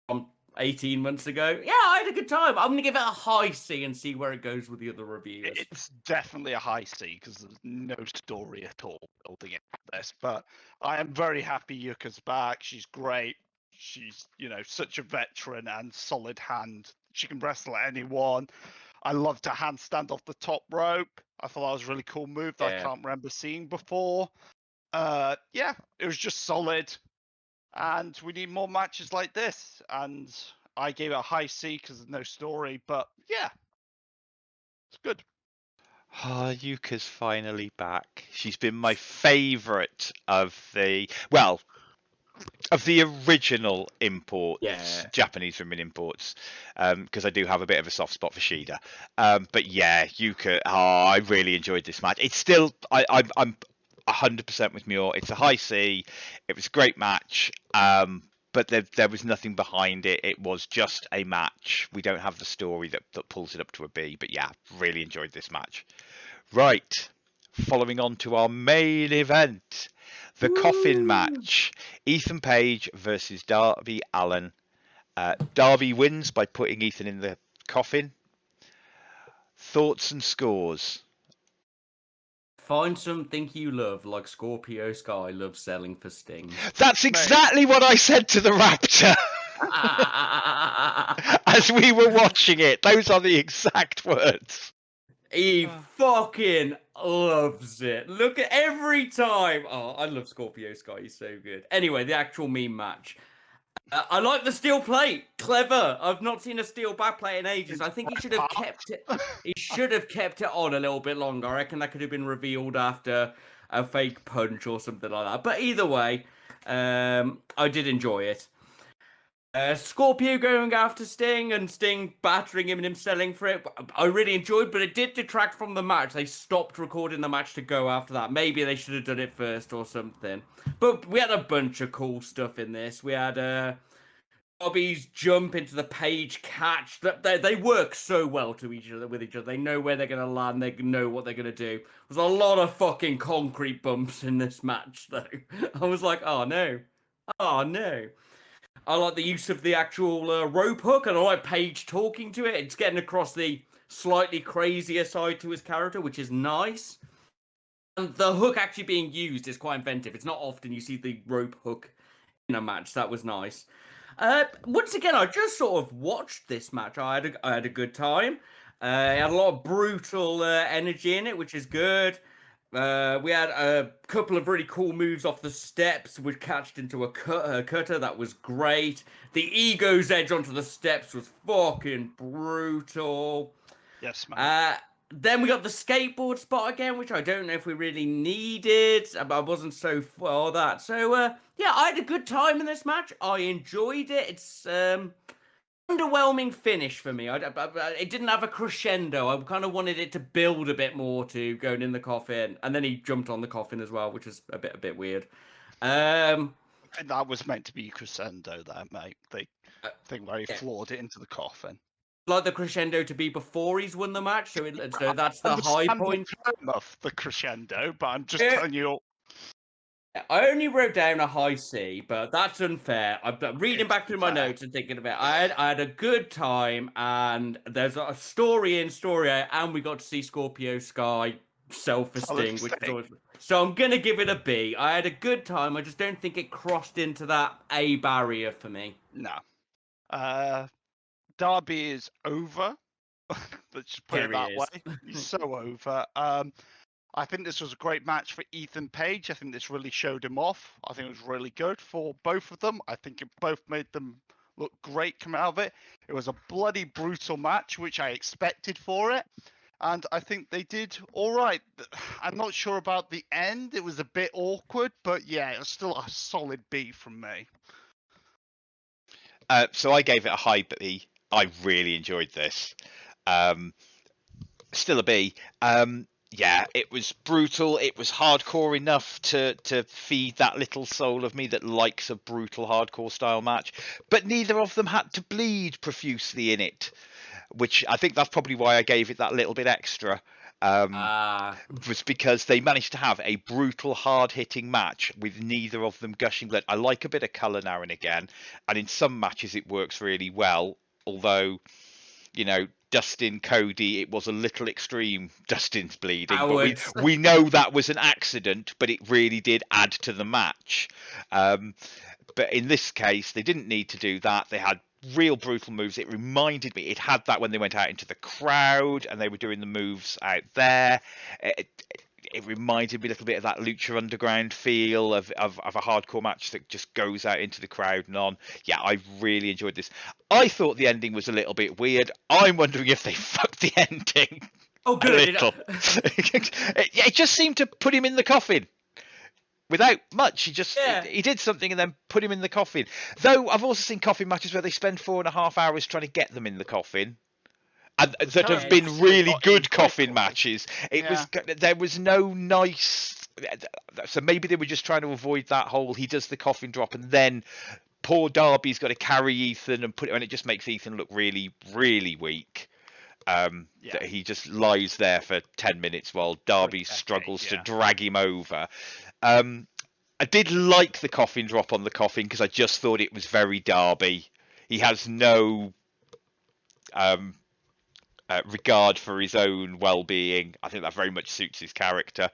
Speaker 2: from 18 months ago. Yeah, I had a good time. I'm going to give it a high C and see where it goes with the other reviewers.
Speaker 3: It's definitely a high C because there's no story at all building it this. But I am very happy Yuka's back. She's great. She's, such a veteran and solid hand. She can wrestle at anyone. I loved her handstand off the top rope. I thought that was a really cool move that I can't remember seeing before. It was just solid. And we need more matches like this. And I gave it a high C because there's no story. But yeah, it's good.
Speaker 1: Yuka's finally back. She's been my favourite of the original imports, Japanese women imports, because I do have a bit of a soft spot for Shida. But yeah, Yuka. I really enjoyed this match. It's still, I'm 100% with Muir. It's a high C. It was a great match. But there was nothing behind it. It was just a match. We don't have the story that pulls it up to a B. But yeah, really enjoyed this match. Right, following on to our main event, the coffin match. Ethan Page versus Darby Allin. Darby wins by putting Ethan in the coffin. Thoughts and scores?
Speaker 2: Find something you love, like Scorpio Sky loves selling for Sting.
Speaker 1: That's exactly what I said to the Raptor as we were watching it. Those are the exact words.
Speaker 2: He fucking loves it. Look at every time. Oh, I love Scorpio Sky. He's so good. Anyway, the actual meme match. I like the steel plate. Clever. I've not seen a steel back plate in ages. I think he should have kept it. He should have kept it on a little bit longer. I reckon that could have been revealed after a fake punch or something like that. But either way, I did enjoy it. Scorpio going after Sting and Sting battering him and him selling for it. I really enjoyed, but it did detract from the match. They stopped recording the match to go after that. Maybe they should have done it first or something. But we had a bunch of cool stuff in this. We had Bobby's jump into the Page catch. They work so well with each other. They know where they're going to land. They know what they're going to do. There's a lot of fucking concrete bumps in this match, though. I was like, oh no. Oh no. I like the use of the actual rope hook, and I like Paige talking to it. It's getting across the slightly crazier side to his character, which is nice. And the hook actually being used is quite inventive. It's not often you see the rope hook in a match. That was nice. Once again, I just sort of watched this match. I had a good time. It had a lot of brutal energy in it, which is good. We had a couple of really cool moves off the steps, which catched into a cutter. That was great. The Ego's edge onto the steps was fucking brutal.
Speaker 3: Yes, man.
Speaker 2: Then we got the skateboard spot again, which I don't know if we really needed. I wasn't so for that. So, yeah, I had a good time in this match. I enjoyed it. It's underwhelming finish for me. It didn't have a crescendo. I kind of wanted it to build a bit more to going in the coffin, and then he jumped on the coffin as well, which is a bit weird.
Speaker 3: And that was meant to be crescendo, there, mate. The thing where he floored it into the coffin.
Speaker 2: Like the crescendo to be before he's won the match, so that's the high point
Speaker 3: of the crescendo. But I'm just telling you.
Speaker 2: I only wrote down a high C, but that's unfair. I'm reading back through my notes and thinking about it. I had a good time, and there's a story in, story out, and we got to see Scorpio Sky self-esteem, which is always... So I'm going to give it a B. I had a good time. I just don't think it crossed into that A barrier for me.
Speaker 3: No. Darby is over. Let's just put it that way. He's so over. I think this was a great match for Ethan Page. I think this really showed him off. I think it was really good for both of them. I think it both made them look great coming out of it. It was a bloody brutal match, which I expected for it. And I think they did all right. I'm not sure about the end. It was a bit awkward, but yeah, it was still a solid B from me.
Speaker 1: So I gave it a high B. I really enjoyed this. Still a B. Yeah, it was brutal. It was hardcore enough to feed that little soul of me that likes a brutal hardcore style match. But neither of them had to bleed profusely in it, which I think that's probably why I gave it that little bit extra. Was because they managed to have a brutal, hard-hitting match with neither of them gushing blood. I like a bit of colour now and again, and in some matches it works really well. Although, you know, Dustin, Cody, it was a little extreme. Dustin's bleeding, but we know that was an accident, but it really did add to the match. But in this case, they didn't need to do that. They had real brutal moves. It reminded me, it had that when they went out into the crowd and they were doing the moves out there. It reminded me a little bit of that Lucha Underground feel of a hardcore match that just goes out into the crowd and on. Yeah, I really enjoyed this. I thought the ending was a little bit weird. I'm wondering if they fucked the ending.
Speaker 2: Oh, good.
Speaker 1: It just seemed to put him in the coffin. Without much, he did something and then put him in the coffin. Though I've also seen coffin matches where they spend 4.5 hours trying to get them in the coffin, and that have been really good coffin matches. There was no nice. So maybe they were just trying to avoid that whole he does the coffin drop and then poor Darby's got to carry Ethan and put it, and it just makes Ethan look really, really weak. That he just lies there for 10 minutes while Darby struggles to drag him over. I did like the coffin drop on the coffin because I just thought it was very Darby. He has no regard for his own well-being. I think that very much suits his character.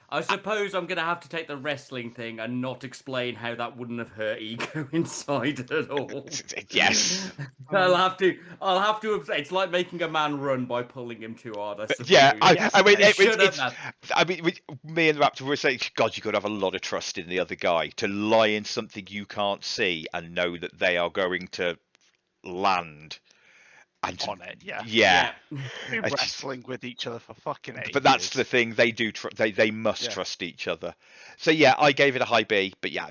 Speaker 2: I suppose I'm going to have to take the wrestling thing and not explain how that wouldn't have hurt ego inside at all.
Speaker 1: Yes.
Speaker 2: I'll have to. It's like making a man run by pulling him too hard. I suppose.
Speaker 1: Yeah, I mean, me and the Raptor were saying, God, you've got to have a lot of trust in the other guy to lie in something you can't see and know that they are going to land.
Speaker 3: On it,
Speaker 2: Been
Speaker 3: wrestling with each other for fucking 8 years.
Speaker 1: But that's the thing, they do. They must trust each other. So yeah, I gave it a high B. But yeah,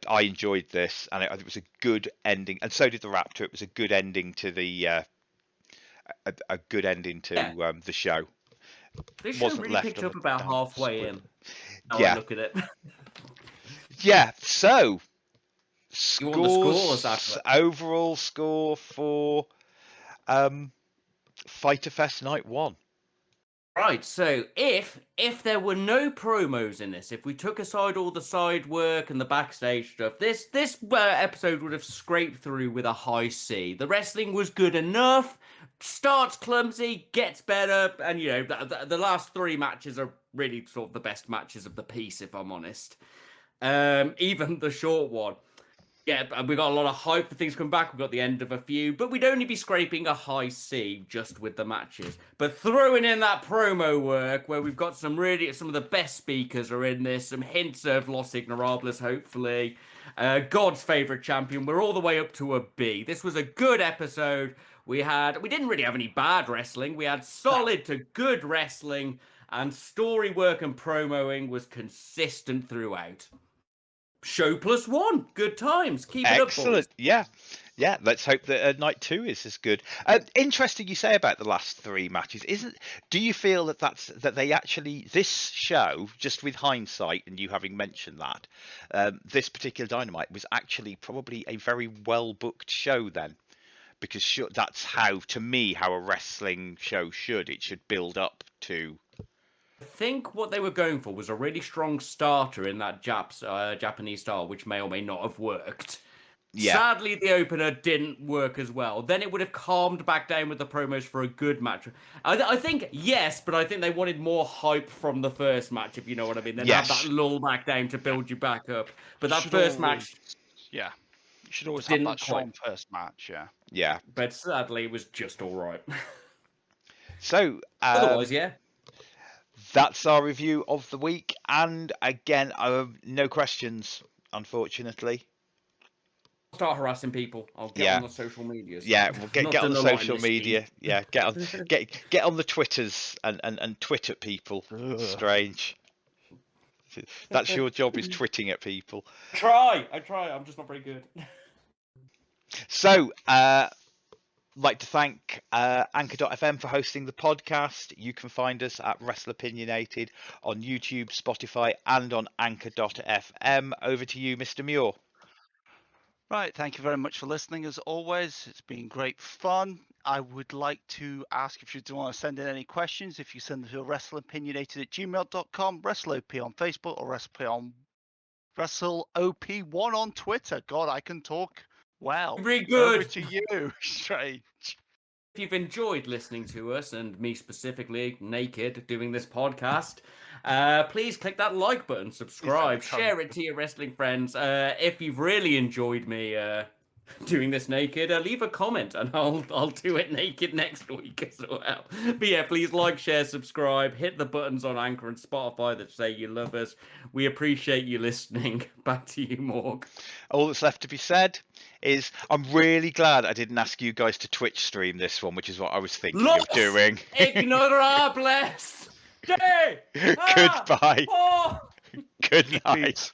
Speaker 1: I enjoyed this, and it was a good ending, and so did the Raptor. It was a good ending to the a good ending to the show.
Speaker 2: This show really picked up about halfway in.
Speaker 1: Yeah,
Speaker 2: look at it.
Speaker 1: Yeah. So
Speaker 2: You want the scores,
Speaker 1: overall score for Fighter Fest Night 1.
Speaker 2: Right, so if there were no promos in this, if we took aside all the side work and the backstage stuff, this episode would have scraped through with a high C. The wrestling was good enough, starts clumsy, gets better, and you know the last 3 matches are really sort of the best matches of the piece, if I'm honest. Even the short one. Yeah, we got a lot of hype for things coming back. We've got the end of a few, but we'd only be scraping a high C just with the matches. But throwing in that promo work where we've got some of the best speakers are in this, some hints of Los Ignorables, hopefully. God's favourite champion. We're all the way up to a B. This was a good episode. We didn't really have any bad wrestling. We had solid to good wrestling, and story work and promoing was consistent throughout. Show +1. Good times. Keep it up, boys.
Speaker 1: Excellent. Yeah. Let's hope that night 2 is as good. Interesting you say about the last 3 matches. Do you feel that they actually, this show, just with hindsight and you having mentioned that, this particular Dynamite was actually probably a very well booked show then? Because that's how a wrestling show should. It should build up to.
Speaker 2: I think what they were going for was a really strong starter in that Japanese style, which may or may not have worked. Yeah. Sadly, the opener didn't work as well. Then it would have calmed back down with the promos for a good match. I think, yes, but I think they wanted more hype from the first match, if you know what I mean. Then have that lull back down to build you back up. But that first match...
Speaker 3: Yeah. You should always have that strong first match,
Speaker 1: Yeah.
Speaker 2: But sadly, it was just all right.
Speaker 1: So...
Speaker 2: Otherwise, yeah.
Speaker 1: that's our review of the week. And again, no questions, unfortunately.
Speaker 2: Start harassing people. I'll get
Speaker 1: Yeah.
Speaker 2: on the social medias.
Speaker 1: Yeah, well,
Speaker 2: I've not
Speaker 1: get on the
Speaker 2: done a lot in
Speaker 1: social
Speaker 2: this
Speaker 1: media.
Speaker 2: game.
Speaker 1: Yeah, get on the Twitters and twit at people. Strange. That's your job, is twitting at people.
Speaker 2: I try. I'm just not very good.
Speaker 1: So, like to thank Anchor.fm for hosting the podcast. You can find us at Wrestleopinionated on YouTube, Spotify, and on Anchor.fm. Over to you, Mr. Muir.
Speaker 3: Right, thank you very much for listening. As always, it's been great fun. I would like to ask if you do want to send in any questions, if you send them to wrestleopinionated@gmail.com, WrestleOP on Facebook, or WrestleOP1 on Twitter. God, I can talk well.
Speaker 2: Very
Speaker 3: Over
Speaker 2: good.
Speaker 3: to you, Strange.
Speaker 2: If you've enjoyed listening to us, and me specifically, naked, doing this podcast, please click that like button, subscribe, share it to your wrestling friends. If you've really enjoyed me doing this naked, leave a comment, and I'll do it naked next week as well. But yeah, please like, share, subscribe, hit the buttons on Anchor and Spotify that say you love us. We appreciate you listening. Back to you, Morg.
Speaker 1: All that's left to be said is I'm really glad I didn't ask you guys to Twitch stream this one, which is what I was thinking of doing.
Speaker 2: Ignorables!
Speaker 1: Goodbye. Good night.